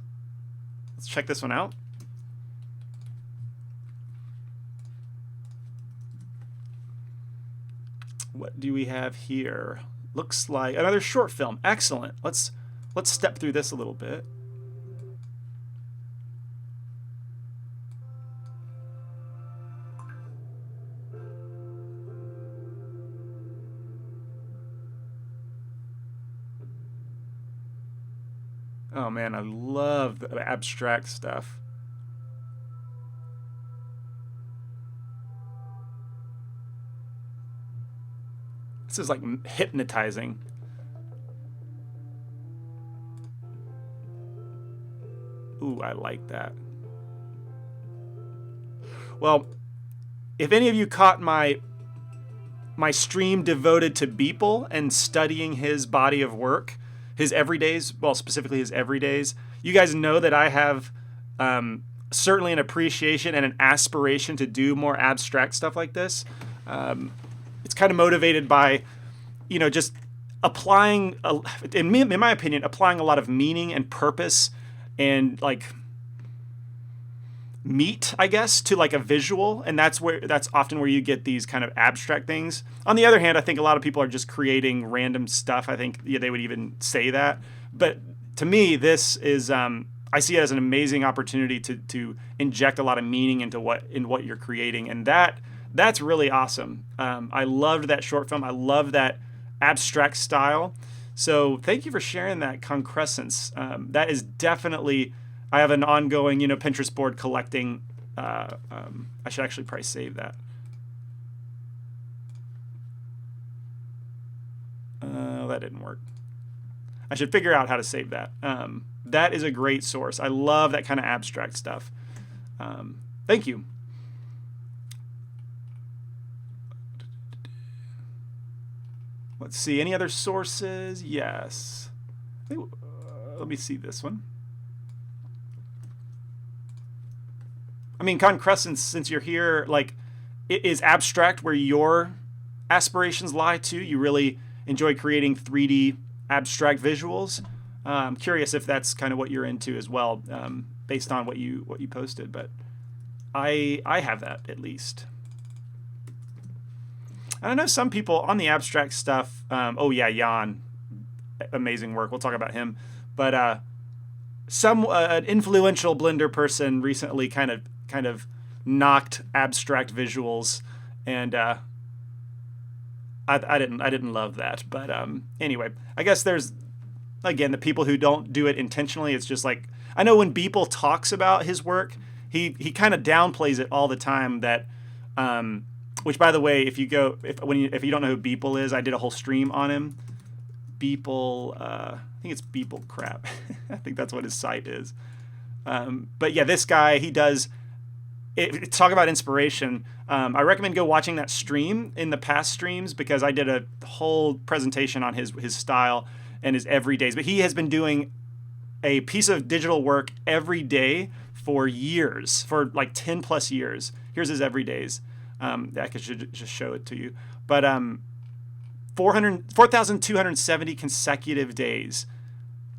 Let's check this one out. What do we have here? Looks like another short film. Excellent. Let's step through this a little bit. Oh man, I love the abstract stuff. This is like hypnotizing. Ooh, I like that. Well, if any of you caught my stream devoted to Beeple and studying his body of work, his everydays, well, specifically his everydays, you guys know that I have certainly an appreciation and an aspiration to do more abstract stuff like this. It's kind of motivated by, you know, just applying, in my opinion, applying a lot of meaning and purpose and like meat, I guess, to like a visual, and that's often where you get these kind of abstract things. On the other hand, I think a lot of people are just creating random stuff. I think they would even say that, but to me, this is I see it as an amazing opportunity to inject a lot of meaning into what you're creating, and that's really awesome. I loved that short film. I love that abstract style. So thank you for sharing that, Crescents. That is definitely. I have an ongoing, Pinterest board collecting. I should actually probably save that. That didn't work. I should figure out how to save that. That is a great source. I love that kind of abstract stuff. Thank you. Let's see. Any other sources? Yes. Let me see this one. I mean, Crescents, since you're here, like, it is abstract where your aspirations lie too. You really enjoy creating 3D abstract visuals. I'm curious if that's kind of what you're into as well, based on what you posted. But I have that, at least. And I know some people on the abstract stuff. Oh yeah, Yann, amazing work. We'll talk about him. But an influential Blender person recently kind of knocked abstract visuals, and I didn't love that. But anyway, I guess there's, again, the people who don't do it intentionally. It's just like, I know when Beeple talks about his work, he kind of downplays it all the time. That which, by the way, if you don't know who Beeple is, I did a whole stream on him. Beeple, I think it's Beeple Crap. I think that's what his site is. But yeah, this guy, he does. Talk about inspiration. I recommend go watching that stream in the past streams, because I did a whole presentation on his style and his everydays. But he has been doing a piece of digital work every day for years, for like 10 plus years. Here's his everydays. I should just show it to you. But 4,270 consecutive days.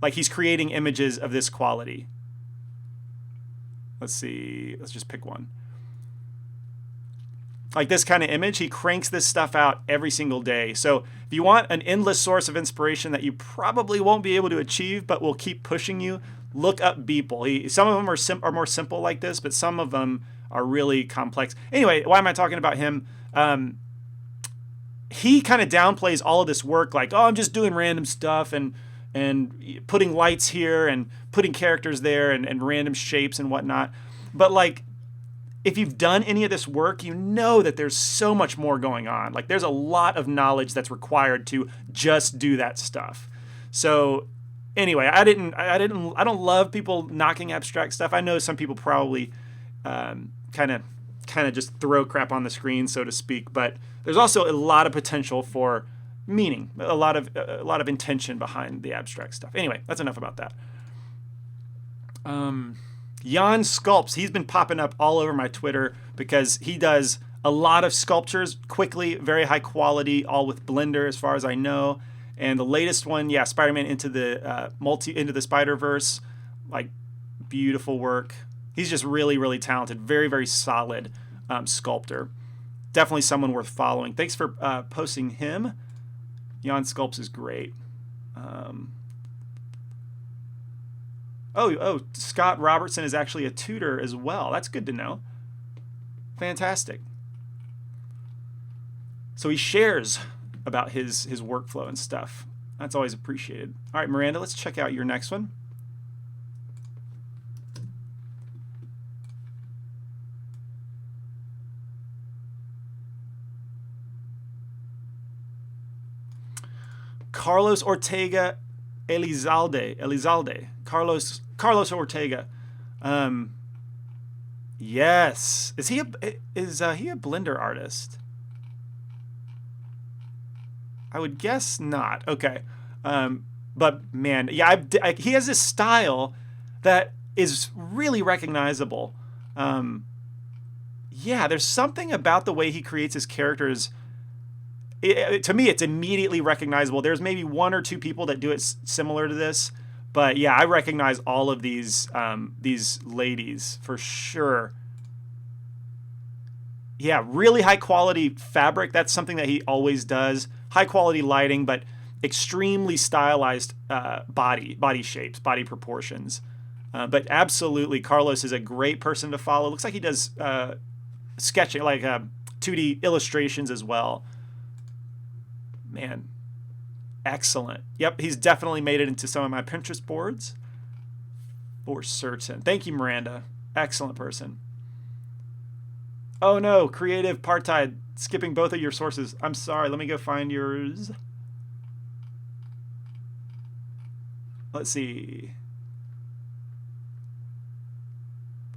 Like, he's creating images of this quality. Let's see. Let's just pick one. Like this kind of image, he cranks this stuff out every single day. So if you want an endless source of inspiration that you probably won't be able to achieve, but will keep pushing you, look up Beeple. Some of them are more simple like this, but some of them are really complex. Anyway, why am I talking about him? He kind of downplays all of this work, like, oh, I'm just doing random stuff and putting lights here and putting characters there and random shapes and whatnot. But like, if you've done any of this work, you know that there's so much more going on. Like, there's a lot of knowledge that's required to just do that stuff. So anyway, I don't love people knocking abstract stuff. I know some people probably kind of just throw crap on the screen, so to speak, but there's also a lot of potential for meaning, a lot of intention behind the abstract stuff. Anyway, that's enough about that. Yann Sculpts, he's been popping up all over my Twitter because he does a lot of sculptures quickly, very high quality, all with Blender as far as I know. And the latest one, yeah, Spider-Man into the SpiderVerse, like, beautiful work. He's just really, really talented, very, very solid sculptor. Definitely someone worth following. Thanks for posting him. Yann Sculpts is great. Scott Robertson is actually a tutor as well. That's good to know. Fantastic. So he shares about his workflow and stuff. That's always appreciated. All right, Miranda, let's check out your next one. Carlos Ortega Elizalde. Carlos Ortega. Yes. Is he a Blender artist? I would guess not. Okay. But man, yeah, he has this style that is really recognizable. Yeah, there's something about the way he creates his characters. To me, it's immediately recognizable. There's maybe one or two people that do it similar to this, but yeah, I recognize all of these ladies for sure. Yeah, really high quality fabric. That's something that he always does. High quality lighting, but extremely stylized body shapes, body proportions. But absolutely, Carlos is a great person to follow. Looks like he does sketching, like 2D illustrations as well. Man, excellent. Yep, he's definitely made it into some of my Pinterest boards for certain. Thank you, Miranda. Excellent person. Oh no, Creative Partide, skipping both of your sources. I'm sorry, let me go find yours. Let's see.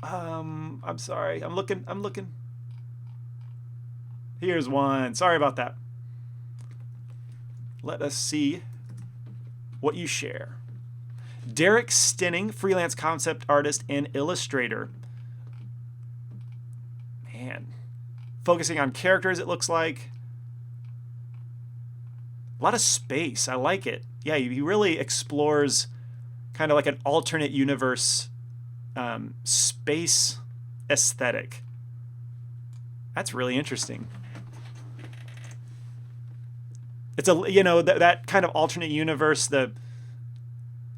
I'm sorry. I'm looking. Here's one. Sorry about that. Let us see what you share. Derek Stinning, freelance concept artist and illustrator. Man. Focusing on characters, it looks like. A lot of space. I like it. Yeah, he really explores kind of like an alternate universe space aesthetic. That's really interesting. It's that kind of alternate universe, the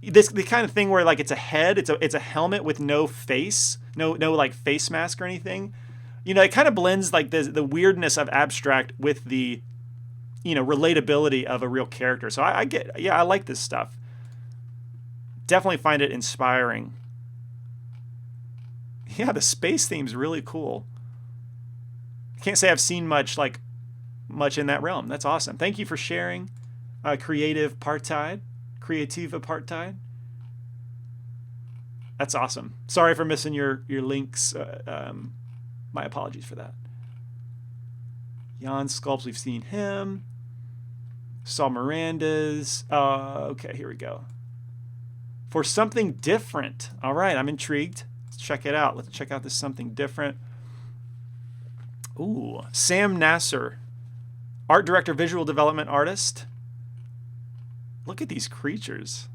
kind of thing where like it's a head, it's a helmet with no face, no like face mask or anything. It kind of blends like the weirdness of abstract with the relatability of a real character. So I like this stuff. Definitely find it inspiring. Yeah, the space theme's really cool. I can't say I've seen much in that realm. That's awesome. Thank you for sharing, Creative Partide. That's awesome. Sorry for missing your links. My apologies for that. Yann Sculpts, we've seen him. Saw Miranda's. Okay, here we go. For something different. All right, I'm intrigued. Let's check it out. Let's check out this something different. Ooh, Sam Nasser, art director, visual development artist. Look at these creatures.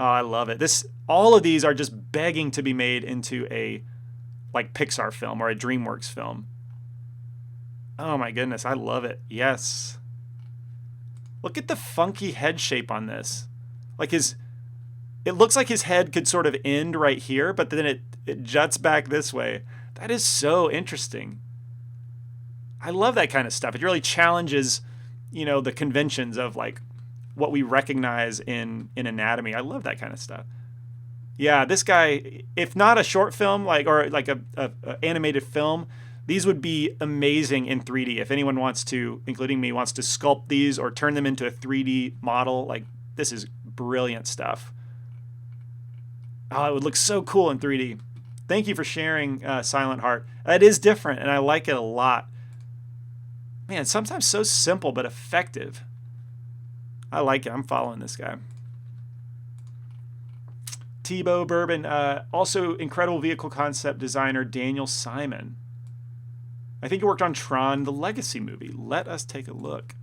Oh, I love it. All of these are just begging to be made into a Pixar film or a DreamWorks film. Oh my goodness, I love it. Yes. Look at the funky head shape on this. It looks like his head could sort of end right here, but then it juts back this way. That is so interesting. I love that kind of stuff. It really challenges, the conventions of what we recognize in anatomy. I love that kind of stuff. Yeah, this guy, if not a short film or a animated film, these would be amazing in 3D. If anyone wants to, including me, wants to sculpt these or turn them into a 3D model, this is brilliant stuff. Oh, it would look so cool in 3D. Thank you for sharing, Silent Heart. That is different, and I like it a lot. Man, sometimes so simple but effective. I like it. I'm following this guy. Tebow Bourbon, also incredible vehicle concept designer Daniel Simon. I think he worked on Tron, the Legacy movie. Let us take a look.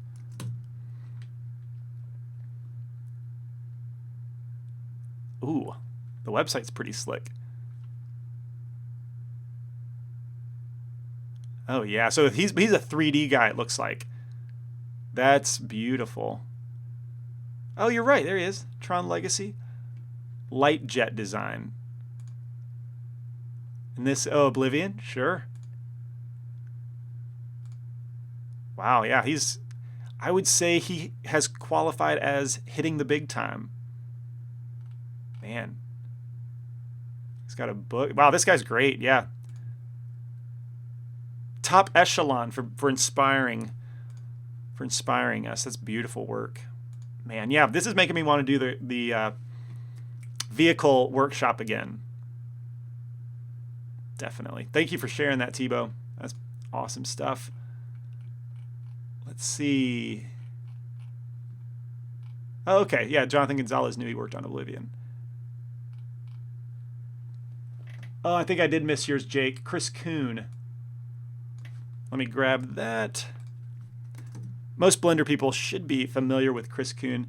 Ooh, the website's pretty slick. Oh yeah, so he's a 3D guy, it looks like. That's beautiful. Oh, you're right. There he is. Tron Legacy. Light jet design. And this, Oblivion, sure. Wow, yeah, I would say he has qualified as hitting the big time. Man. He's got a book. Wow, this guy's great, yeah. Top echelon for inspiring. for inspiring us. That's beautiful work. Man, yeah, this is making me want to do the vehicle workshop again. Definitely. Thank you for sharing that, Tebow. That's awesome stuff. Let's see. Oh, okay, yeah, Jonathan Gonzalez knew he worked on Oblivion. Oh, I think I did miss yours, Jake. Chris Kuhn. Let me grab that. Most Blender people should be familiar with Chris Kuhn.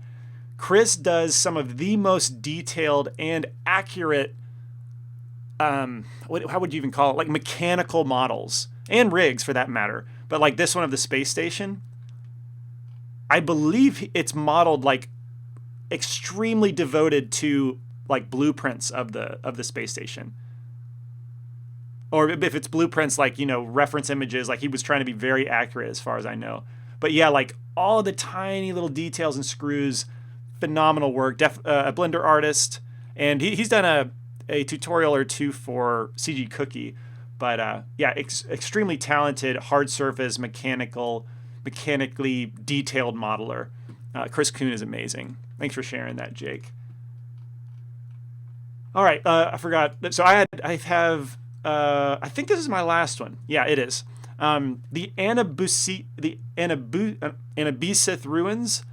Chris does some of the most detailed and accurate, how would you even call it? Like mechanical models and rigs for that matter. But like this one of the space station, I believe it's modeled like extremely devoted to like blueprints of the space station. Or if it's blueprints, like, you know, reference images, like he was trying to be very accurate as far as I know. But yeah, like all the tiny little details and screws, phenomenal work. A Blender artist, and he's done a tutorial or two for CG Cookie. But yeah, extremely talented, hard surface, mechanically detailed modeler. Chris Kuhn is amazing. Thanks for sharing that, Jake. All right, I forgot. So I have. I think this is my last one. Yeah, it is. The Anabusith ruins.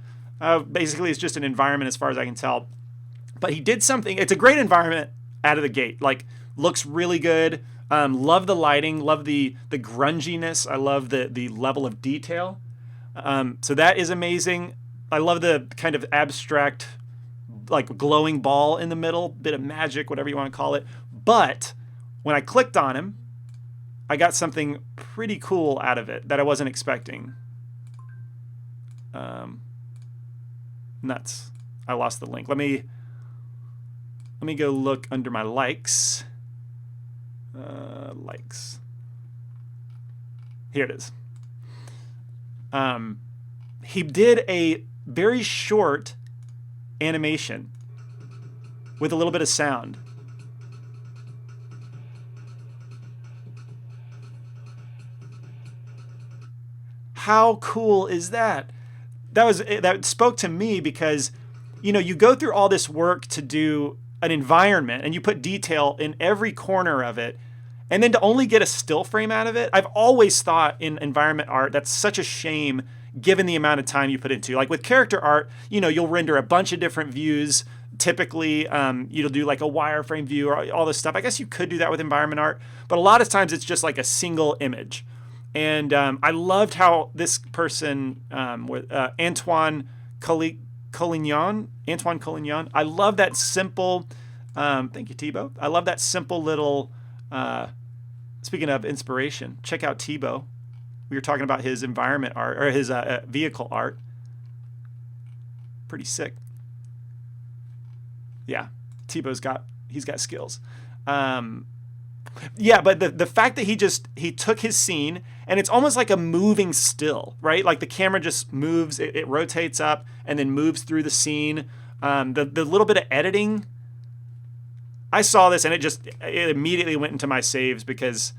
Basically, it's just an environment as far as I can tell. But he did something. It's a great environment out of the gate. Like, looks really good. Love the lighting. Love the grunginess. I love the level of detail. So that is amazing. I love the kind of abstract, like glowing ball in the middle. Bit of magic, whatever you want to call it. But when I clicked on him, I got something pretty cool out of it that I wasn't expecting. Nuts. I lost the link. Let me go look under my likes. Likes. Here it is. He did a very short animation with a little bit of sound. How cool is that? That spoke to me because, you know, you go through all this work to do an environment and you put detail in every corner of it, and then to only get a still frame out of it. I've always thought in environment art that's such a shame given the amount of time you put into. Like with character art, you know, you'll render a bunch of different views. Typically, you'll do like a wireframe view or all this stuff. I guess you could do that with environment art, but a lot of times it's just like a single image. And I loved how this person, Antoine Collignon, I love that simple, thank you, Tebow. I love that simple little, speaking of inspiration, check out Tebow. We were talking about his environment art, or his vehicle art. Pretty sick. Yeah, Tebow's got skills. Yeah, but the fact that he took his scene and it's almost like a moving still, right? Like the camera just moves, it rotates up and then moves through the scene. The little bit of editing, I saw this and it immediately went into my saves because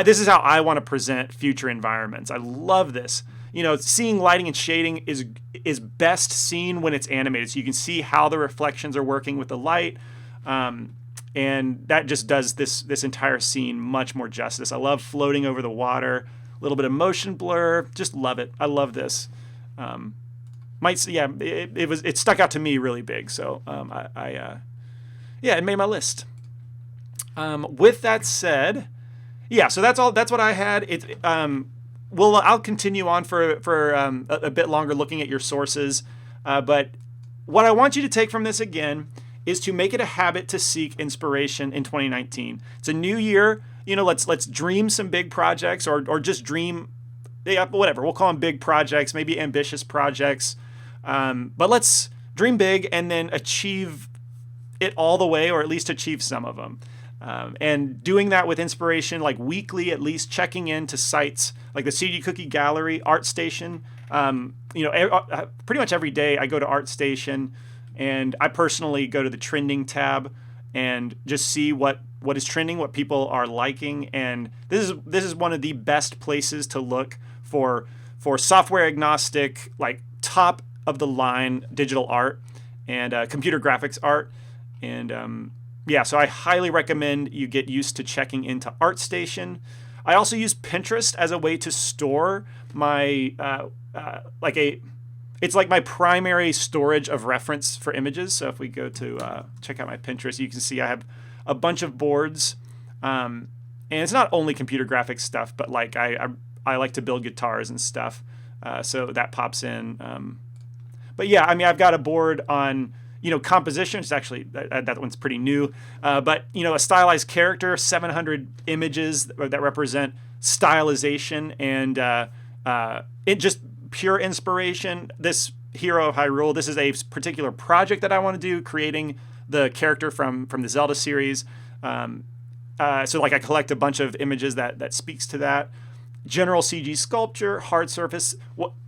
this is how I want to present future environments. I love this. You know, seeing lighting and shading is best seen when it's animated, so you can see how the reflections are working with the light. And that just does this entire scene much more justice. I love floating over the water, a little bit of motion blur. Just love it. I love this. It stuck out to me really big. So it made my list. With that said, yeah. So that's all. That's what I had. I'll continue on for a bit longer looking at your sources. But what I want you to take from this again is to make it a habit to seek inspiration in 2019. It's a new year. You know, let's dream some big projects or just dream, whatever. We'll call them big projects, maybe ambitious projects. But let's dream big and then achieve it all the way, or at least achieve some of them. And doing that with inspiration, like weekly, at least checking into sites like the CG Cookie Gallery, ArtStation. Pretty much every day I go to ArtStation. And I personally go to the trending tab and just see what is trending, what people are liking. And this is one of the best places to look for for software agnostic, like top of the line digital art and computer graphics art. And yeah, so I highly recommend you get used to checking into ArtStation. I also use Pinterest as a way to store my it's like my primary storage of reference for images. So if we go to check out my Pinterest, you can see I have a bunch of boards, and it's not only computer graphics stuff, but like I like to build guitars and stuff, so that pops in. But yeah, I mean, I've got a board on composition. It's actually that one's pretty new, but a stylized character, 700 images that represent stylization and it just pure inspiration. This Hero of Hyrule, this is a particular project that I want to do, creating the character from the Zelda series. So like I collect a bunch of images that speaks to that. General CG sculpture, hard surface.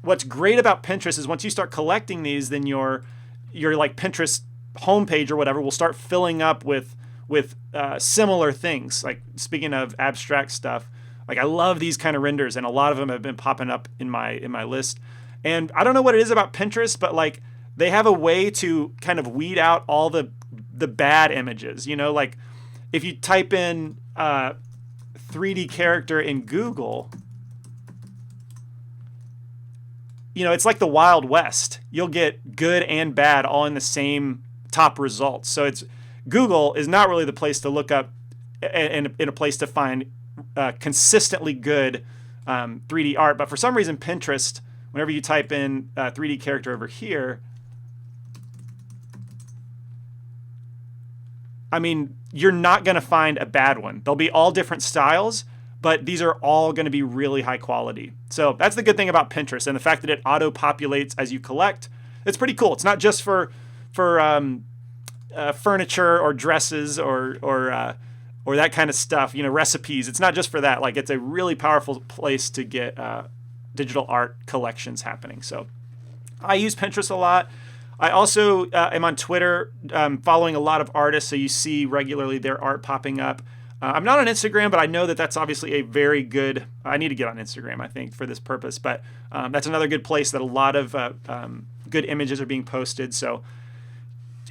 What's great about Pinterest is once you start collecting these, then your like Pinterest homepage or whatever will start filling up with similar things. Like speaking of abstract stuff, like I love these kind of renders, and a lot of them have been popping up in my list. And I don't know what it is about Pinterest, but like they have a way to kind of weed out all the bad images. Like if you type in 3D character in Google, it's like the Wild West. You'll get good and bad all in the same top results. So Google is not really the place to look up and in a place to find consistently good 3D art. But for some reason, Pinterest, whenever you type in 3D character over here, I mean, you're not going to find a bad one. They'll be all different styles, but these are all going to be really high quality. So that's the good thing about Pinterest, and the fact that it auto-populates as you collect. It's pretty cool. It's not just for furniture or dresses or that kind of stuff. Recipes. It's not just for that. Like it's a really powerful place to get digital art collections happening. So I use Pinterest a lot. I also am on Twitter, following a lot of artists, so you see regularly their art popping up. I'm not on Instagram, but I know that that's obviously a very good... I need to get on Instagram, I think, for this purpose. But that's another good place that a lot of good images are being posted. So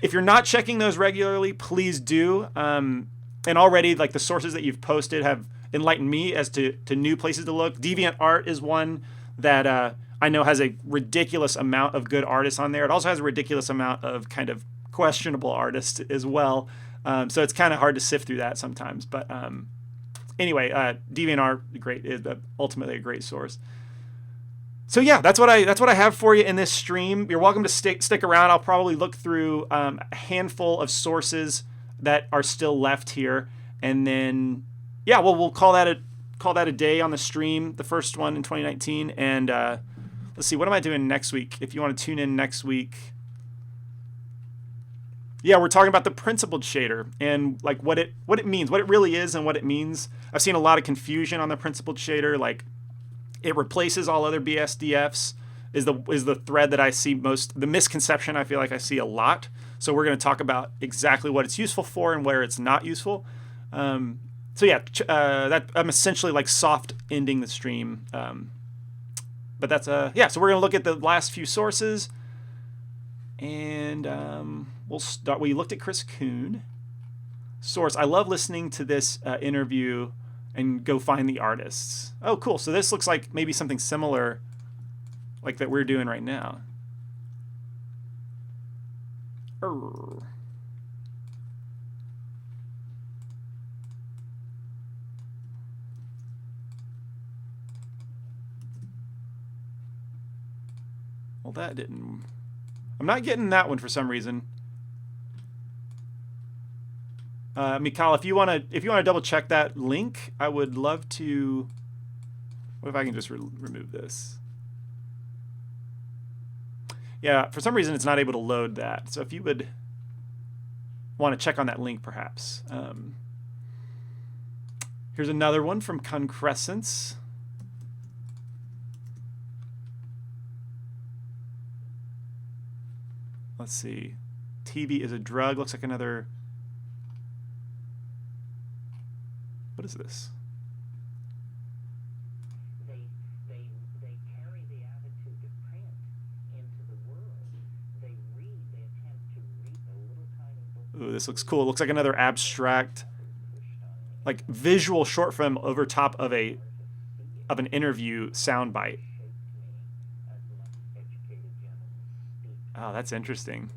if you're not checking those regularly, please do. And already, like the sources that you've posted have enlightened me as to new places to look. DeviantArt is one that I know has a ridiculous amount of good artists on there. It also has a ridiculous amount of kind of questionable artists as well. So it's kind of hard to sift through that sometimes. But anyway, DeviantArt is ultimately a great source. So yeah, that's what I have for you in this stream. You're welcome to stick around. I'll probably look through a handful of sources that are still left here, and then yeah, we'll call that a day on the stream, the first one in 2019. And let's see, what am I doing next week? If you want to tune in next week. Yeah, we're talking about the principled shader and like what it means, what it really is and what it means. I've seen a lot of confusion on the principled shader. Like it replaces all other BSDFs is the thread that I see most, the misconception I feel like I see a lot. So we're going to talk about exactly what it's useful for and where it's not useful. So yeah, that I'm essentially like soft ending the stream. But that's yeah. So we're going to look at the last few sources. And we'll start. We looked at Chris Kuhn. Source. I love listening to this interview and go find the artists. Oh, cool. So this looks like maybe something similar like that we're doing right now. Well, that didn't... I'm not getting that one for some reason. Mikhail, if you want to double check that link, I would love to. What if I can just remove this? Yeah, for some reason it's not able to load that. So if you would want to check on that link, perhaps. Here's another one from Crescents. Let's see. TV is a drug. Looks like another... What is this? They carry the Ooh, this looks cool. It looks like another abstract, like visual short film over top of an interview soundbite. Oh, that's interesting.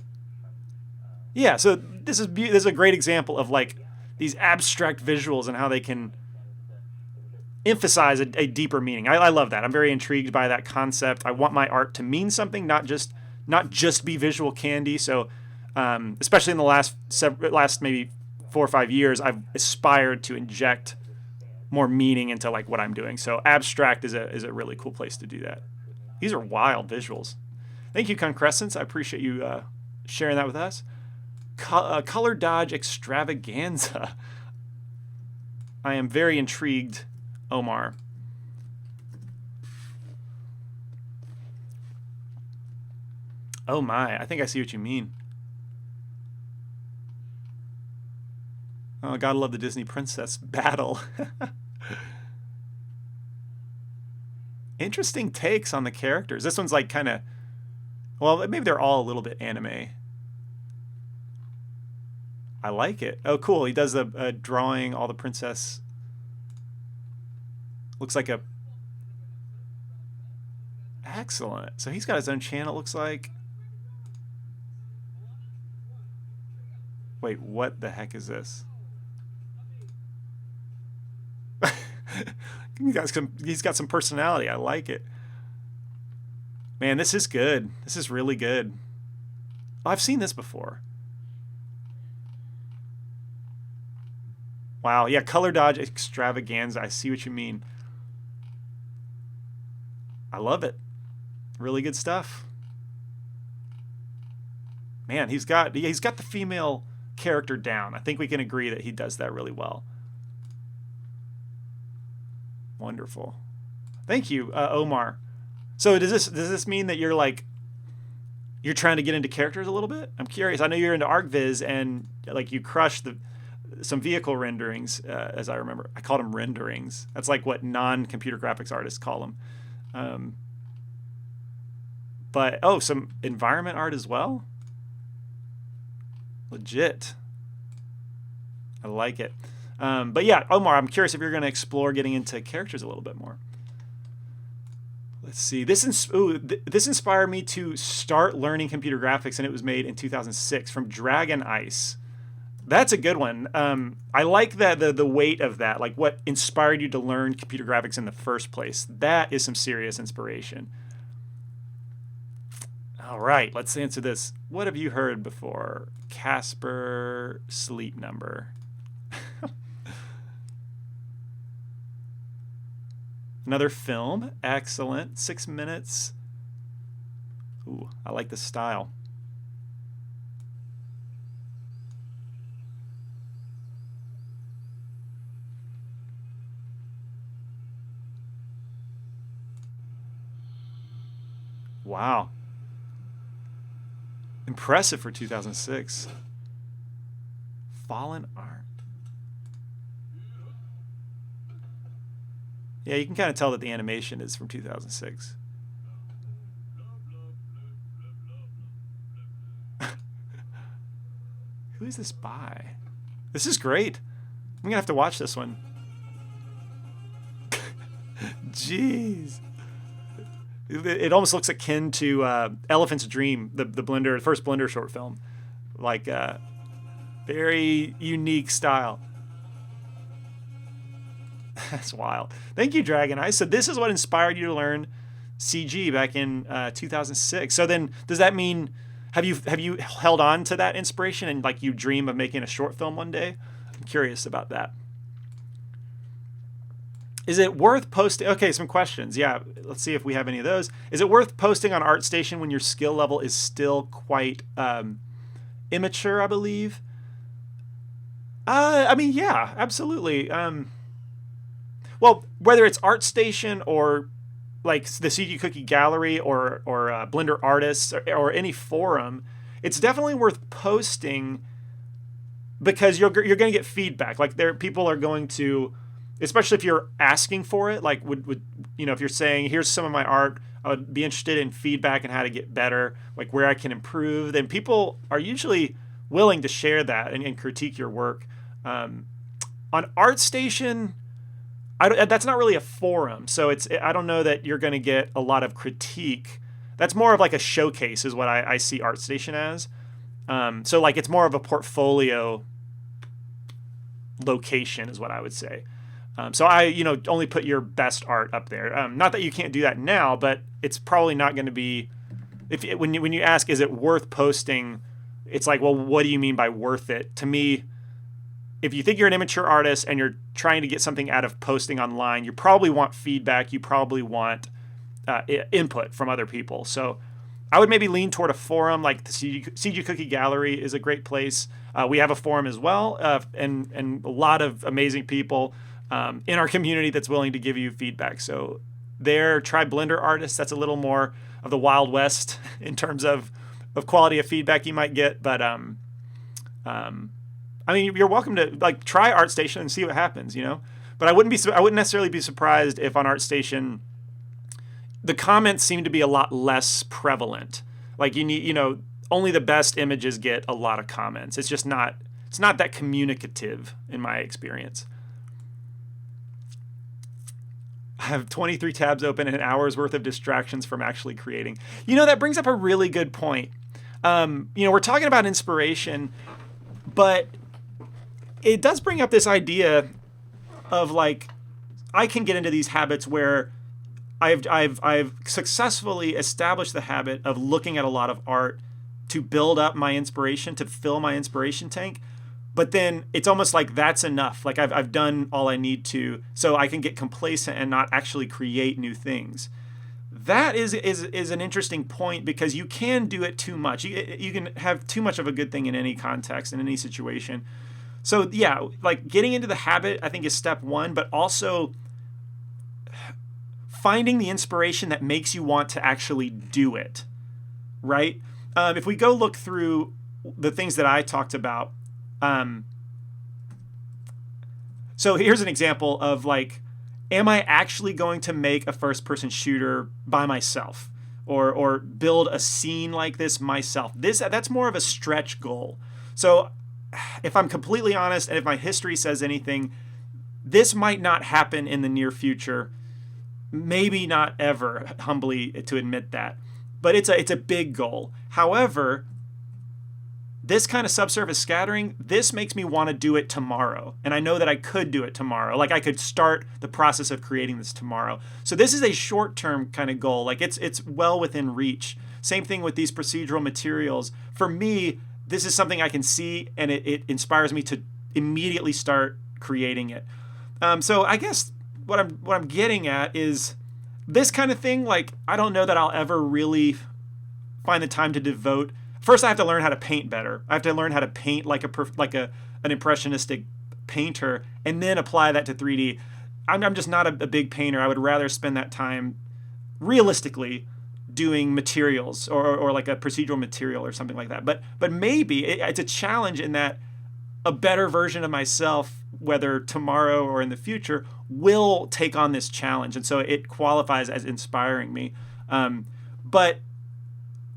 Yeah, so this is a great example of like these abstract visuals and how they can emphasize a deeper meaning. I love that. I'm very intrigued by that concept. I want my art to mean something, not just be visual candy. So, especially in the last maybe 4 or 5 years, I've aspired to inject more meaning into like what I'm doing. So, abstract is a really cool place to do that. These are wild visuals. Thank you, Crescents. I appreciate you sharing that with us. Color dodge extravaganza. I am very intrigued, Omar. Oh my, I think I see what you mean. Oh, gotta love the Disney princess battle. Interesting takes on the characters. This one's like kind of, well, maybe they're all a little bit anime. I like it. Oh, cool. He does a drawing, all the princess. Looks like a... Excellent. So he's got his own channel, looks like. Wait, what the heck is this? He's got some personality. I like it. Man, this is good. This is really good. Oh, I've seen this before. Wow, yeah, color dodge extravaganza. I see what you mean. I love it. Really good stuff. Man, he's got the female character down. I think we can agree that he does that really well. Wonderful. Thank you, Omar. So does this mean that you're trying to get into characters a little bit? I'm curious. I know you're into ArcViz and like you crushed some vehicle renderings, as I remember. I called them renderings. That's like what non-computer graphics artists call them. But some environment art as well. Legit. I like it. But yeah, Omar, I'm curious if you're going to explore getting into characters a little bit more. Let's see. This inspired me to start learning computer graphics, and it was made in 2006 from Dragon Ice. That's a good one. I like the weight of that, like what inspired you to learn computer graphics in the first place. That is some serious inspiration. All right, let's answer this. What have you heard before? Casper Sleep Number. Another film. Excellent. 6 minutes. Ooh, I like the style. Wow. Impressive for 2006. Fallen Art. Yeah, you can kind of tell that the animation is from 2006. Who is this by? This is great. I'm going to have to watch this one. Jeez. It almost looks akin to Elephant's Dream, the first Blender short film. Like, very unique style. That's wild. Thank you, Dragon Eye. So this is what inspired you to learn CG back in 2006. So then, does that mean have you held on to that inspiration and like you dream of making a short film one day? I'm curious about that. Is it worth posting? Okay, some questions. Yeah, let's see if we have any of those. Is it worth posting on ArtStation when your skill level is still quite immature, I believe? I mean, yeah, absolutely. Well, whether it's ArtStation or like the CG Cookie Gallery or Blender Artists or any forum, it's definitely worth posting because you're going to get feedback. Like people are going to, especially if you're asking for it. Like would if you're saying here's some of my art, I would be interested in feedback and how to get better, like where I can improve. Then people are usually willing to share that and critique your work. On ArtStation, that's not really a forum, so I don't know that you're going to get a lot of critique. That's more of like a showcase is what I see ArtStation as. So like it's more of a portfolio location is what I would say. So I only put your best art up there. Not that you can't do that now, but it's probably not going to be. When you ask, is it worth posting? It's like, well, what do you mean by worth it? To me, if you think you're an immature artist and you're trying to get something out of posting online, you probably want feedback. You probably want input from other people. So I would maybe lean toward a forum like the CG Cookie Gallery is a great place. We have a forum as well, and a lot of amazing people in our community that's willing to give you feedback. So there, try Blender Artists. That's a little more of the Wild West in terms of quality of feedback you might get. But I mean, you're welcome to like try ArtStation and see what happens, But I wouldn't necessarily be surprised if on ArtStation the comments seem to be a lot less prevalent. Like you need, only the best images get a lot of comments. It's not that communicative in my experience. I have 23 tabs open and an hour's worth of distractions from actually creating. That brings up a really good point. We're talking about inspiration, but it does bring up this idea of like, I can get into these habits where I've successfully established the habit of looking at a lot of art to build up my inspiration, to fill my inspiration tank. But then it's almost like that's enough. Like I've done all I need to, so I can get complacent and not actually create new things. That is an interesting point because you can do it too much. You can have too much of a good thing in any context, in any situation. So yeah, like getting into the habit, I think is step one, but also finding the inspiration that makes you want to actually do it, right? If we go look through the things that I talked about, so here's an example of like, am I actually going to make a first-person shooter by myself or build a scene like this myself? That's more of a stretch goal. So if I'm completely honest, and if my history says anything, this might not happen in the near future. Maybe not ever, humbly to admit that. But it's a big goal. However, this kind of subsurface scattering, this makes me want to do it tomorrow. And I know that I could do it tomorrow. Like I could start the process of creating this tomorrow. So this is a short-term kind of goal. Like it's well within reach. Same thing with these procedural materials. For me, this is something I can see and it inspires me to immediately start creating it. So I guess what I'm getting at is this kind of thing. Like I don't know that I'll ever really find the time to devote. First, I have to learn how to paint better. I have to learn how to paint like an impressionistic painter, and then apply that to 3D. I'm just not a big painter. I would rather spend that time realistically doing materials or like a procedural material or something like that. But maybe it's a challenge in that a better version of myself, whether tomorrow or in the future, will take on this challenge. And so it qualifies as inspiring me. But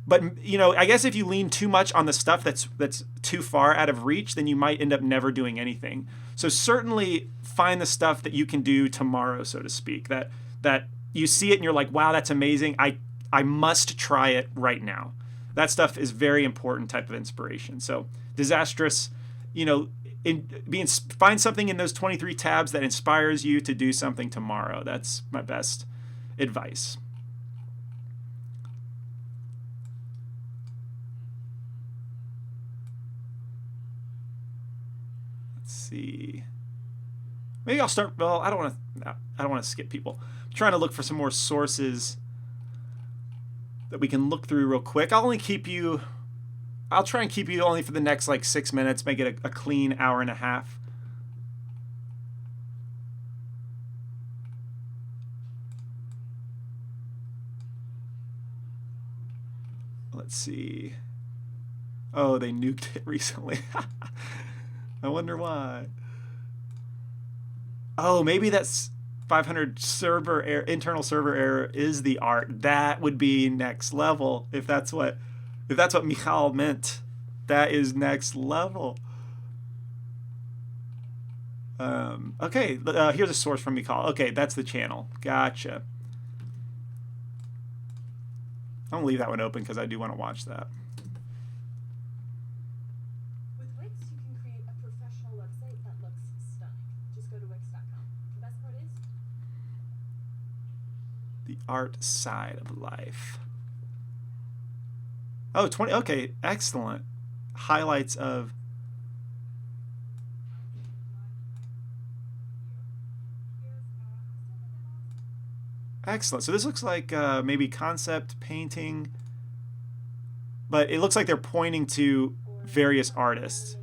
I guess if you lean too much on the stuff that's too far out of reach, then you might end up never doing anything. So certainly find the stuff that you can do tomorrow, so to speak, that you see it and you're like, wow, that's amazing. I must try it right now. That stuff is very important type of inspiration. So disastrous, find something in those 23 tabs that inspires you to do something tomorrow. That's my best advice. Let's see. Maybe I'll start. Well, I don't want to skip people. I'm trying to look for some more sources that we can look through real quick. I'll try and keep you only for the next like 6 minutes, make it a clean hour and a half. Let's see. Oh, they nuked it recently. I wonder why. Oh, maybe that's 500 internal server error is the art. That would be next level if that's what Michal meant. That is next level. Okay, here's a source from Mikal. Okay, that's the channel. Gotcha. I'm gonna leave that one open because I do want to watch that. With Wix, you can create a professional website that looks stunning. Just go to wix.com. The best part is the art side of life. Oh, 20. Okay, excellent. Highlights of. Excellent. So this looks like maybe concept painting, but it looks like they're pointing to various artists.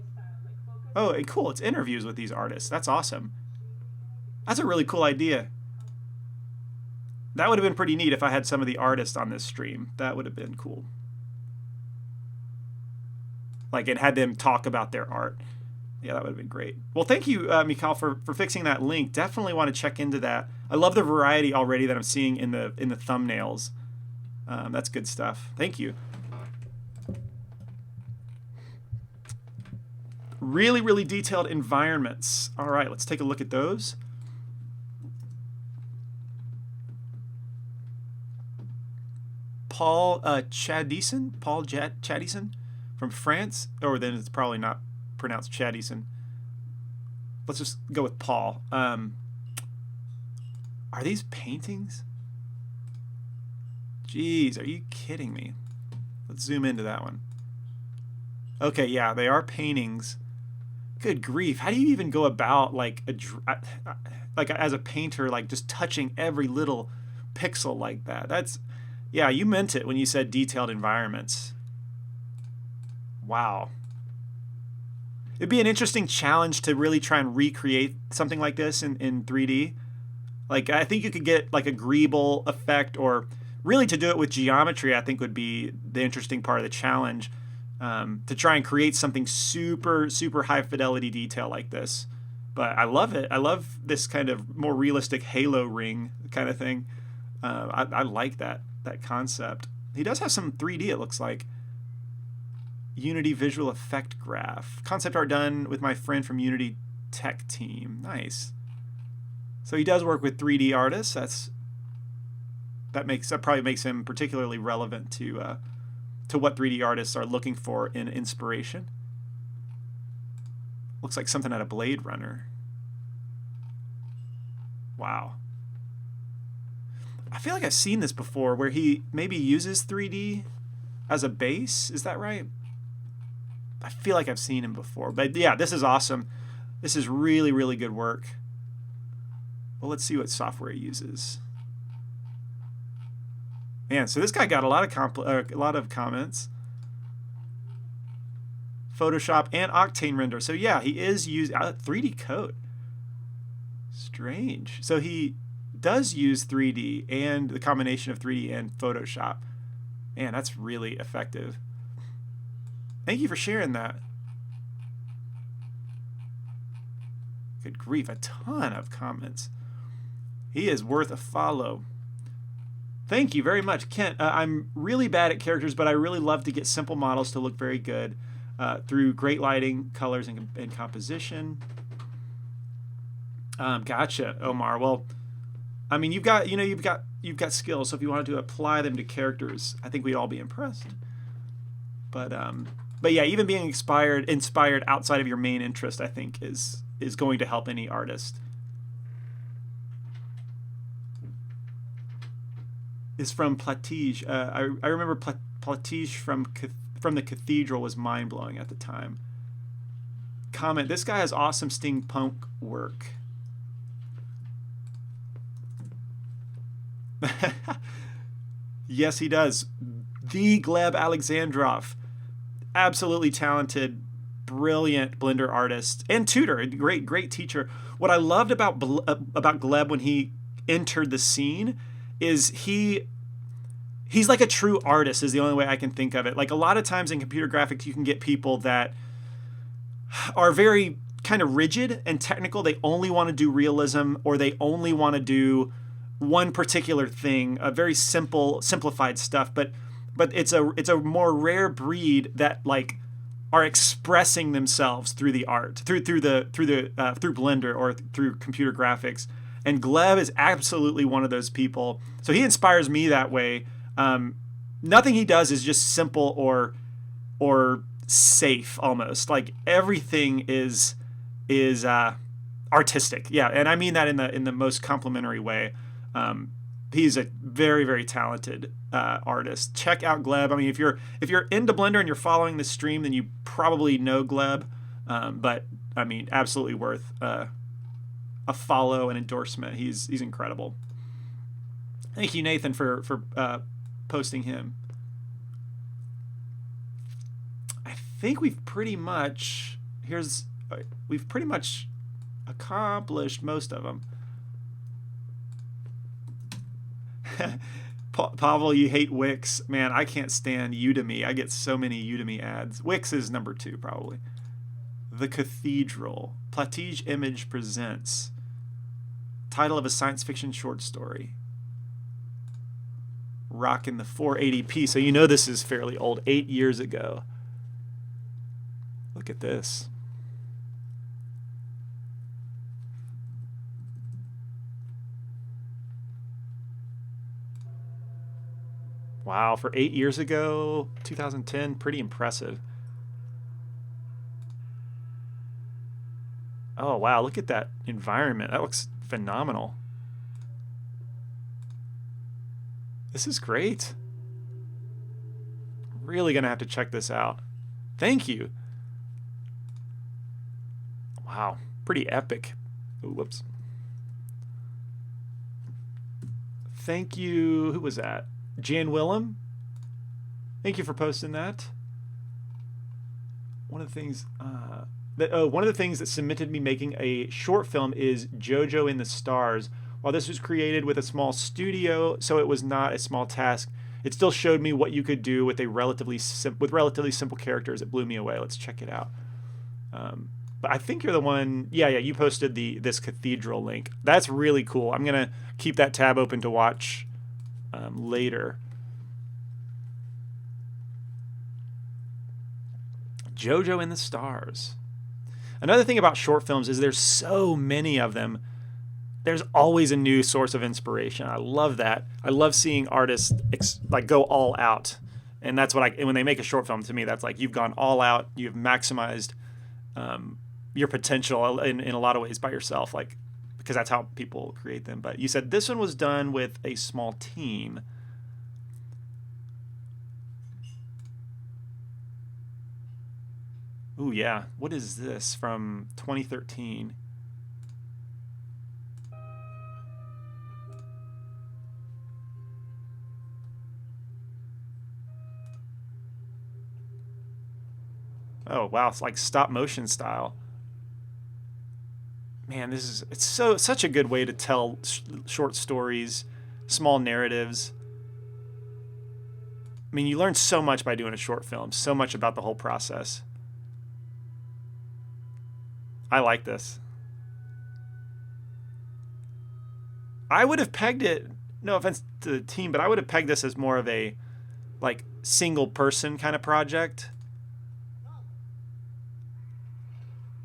Oh, cool. It's interviews with these artists. That's awesome. That's a really cool idea. That would have been pretty neat if I had some of the artists on this stream. That would have been cool. Like, it had them talk about their art. Yeah, that would have been great. Well, thank you, Mikal, for fixing that link. Definitely want to check into that. I love the variety already that I'm seeing in the thumbnails. That's good stuff. Thank you. Really, really detailed environments. All right, let's take a look at those. Paul Chadison from France, or then it's probably not pronounced Chadison. Let's just go with Paul. Are these paintings? Jeez, are you kidding me? Let's zoom into that one. Okay, yeah, they are paintings. Good grief! How do you even go about like as a painter, like just touching every little pixel like that? That's, yeah, you meant it when you said detailed environments. Wow. It'd be an interesting challenge to really try and recreate something like this in 3D. Like, I think you could get like a greeble effect, or really to do it with geometry, I think would be the interesting part of the challenge. To try and create something super, super high fidelity detail like this. But I love it. I love this kind of more realistic halo ring kind of thing. I like that concept. He does have some 3D, it looks like. Unity visual effect graph. Concept art done with my friend from Unity tech team. Nice. So he does work with 3D artists. That probably makes him particularly relevant to what 3D artists are looking for in inspiration. Looks like something out of Blade Runner. Wow. I feel like I've seen this before, where he maybe uses 3D as a base. Is that right? I feel like I've seen him before. But yeah, this is awesome. This is really, really good work. Well, let's see what software he uses. Man, so this guy got a lot of comments. Photoshop and Octane render. So yeah, he is using 3D code. Strange. So he does use 3D and the combination of 3D and Photoshop. Man, that's really effective. Thank you for sharing that. Good grief, a ton of comments. He is worth a follow. Thank you very much, Kent. I'm really bad at characters, but I really love to get simple models to look very good through great lighting, colors, and composition. Gotcha, Omar. Well, I mean, you've got skills. So if you wanted to apply them to characters, I think we'd all be impressed. But yeah, even being inspired outside of your main interest, I think is going to help any artist. Is from Platige. I remember Platige from the Cathedral was mind-blowing at the time. Comment, this guy has awesome steampunk work. Yes, he does. The Gleb Alexandrov. Absolutely talented, brilliant Blender artist and tutor, a great teacher. What I loved about Gleb when he entered the scene is he's like a true artist, is the only way I can think of it. Like, a lot of times in computer graphics, you can get people that are very kind of rigid and technical. They only want to do realism, or they only want to do one particular thing, a very simplified stuff. But it's a more rare breed that like are expressing themselves through the art, through Blender or through computer graphics. And Gleb is absolutely one of those people. So he inspires me that way. Nothing he does is just simple or safe almost. Like everything is artistic. Yeah, and I mean that in the most complimentary way. He's a very, very talented artist. Check out Gleb. I mean, if you're into Blender and you're following the stream, then you probably know Gleb. But I mean, absolutely worth a follow and endorsement. He's incredible. Thank you, Nathan, for posting him. I think we've pretty much accomplished most of them. Pavel, you hate Wix. Man, I can't stand Udemy. I get so many Udemy ads. Wix is number 2, probably. The Cathedral. Platige Image presents. Title of a science fiction short story. Rockin' the 480p. So you know this is fairly old. 8 years ago. Look at this. Wow, for 8 years ago, 2010, pretty impressive. Oh, wow, look at that environment. That looks phenomenal. This is great. Really gonna have to check this out. Thank you. Wow, pretty epic. Ooh, whoops. Thank you. Who was that? Jan Willem, thank you for posting that. One of the things that cemented me making a short film is JoJo in the Stars. While this was created with a small studio, so it was not a small task, it still showed me what you could do with relatively simple characters. It blew me away. Let's check it out. But I think you're the one. Yeah, you posted this Cathedral link. That's really cool. I'm gonna keep that tab open to watch later. JoJo in the Stars. Another thing about short films is there's so many of them. There's always a new source of inspiration. I love that. I love seeing artists go all out, and that's what when they make a short film, to me, that's like you've gone all out. You've maximized your potential in a lot of ways by yourself, because that's how people create them. But you said this one was done with a small team. Ooh, yeah. What is this from 2013? Oh, wow. It's like stop motion style. Man, it's such a good way to tell short stories, small narratives. I mean, you learn so much by doing a short film, so much about the whole process. I like this. I would have pegged it, no offense to the team, but I would have pegged this as more of a single person kind of project.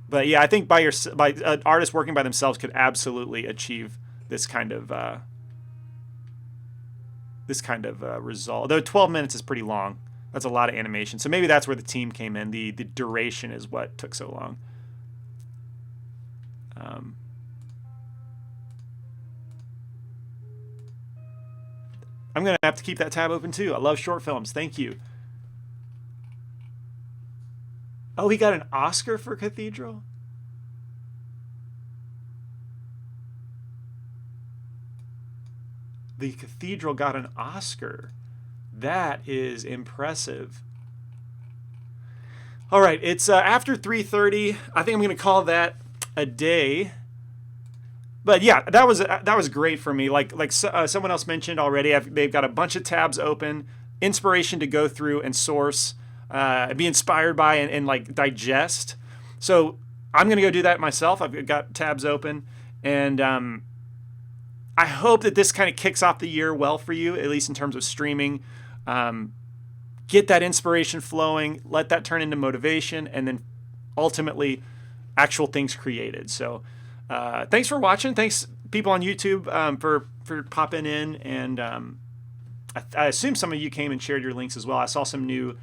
But yeah, I think by artists working by themselves could absolutely achieve this kind of result. Though 12 minutes is pretty long. That's a lot of animation. So maybe that's where the team came in. The duration is what took so long. I'm going to have to keep that tab open too. I love short films. Thank you. Oh, he got an Oscar for Cathedral? The Cathedral got an Oscar. That is impressive. All right, it's after 3:30. I think I'm going to call that a day. But yeah, that was great for me. Someone else mentioned already, they've got a bunch of tabs open, inspiration to go through and source, be inspired by and digest. So I'm going to go do that myself. I've got tabs open, and I hope that this kind of kicks off the year well for you, at least in terms of streaming. get that inspiration flowing, let that turn into motivation, and then ultimately actual things created. So thanks for watching. Thanks people on YouTube for popping in, and I assume some of you came and shared your links as well. I saw some new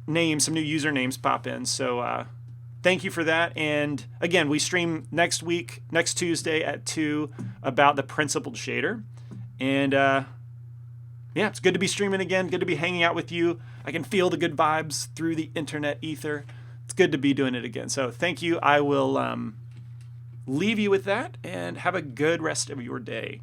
names, some new usernames pop in. So thank you for that. And again, we stream next Tuesday at 2 about the principled shader. And yeah, it's good to be streaming again. Good to be hanging out with you. I can feel the good vibes through the internet ether. It's good to be doing it again. So thank you. I will leave you with that, and have a good rest of your day.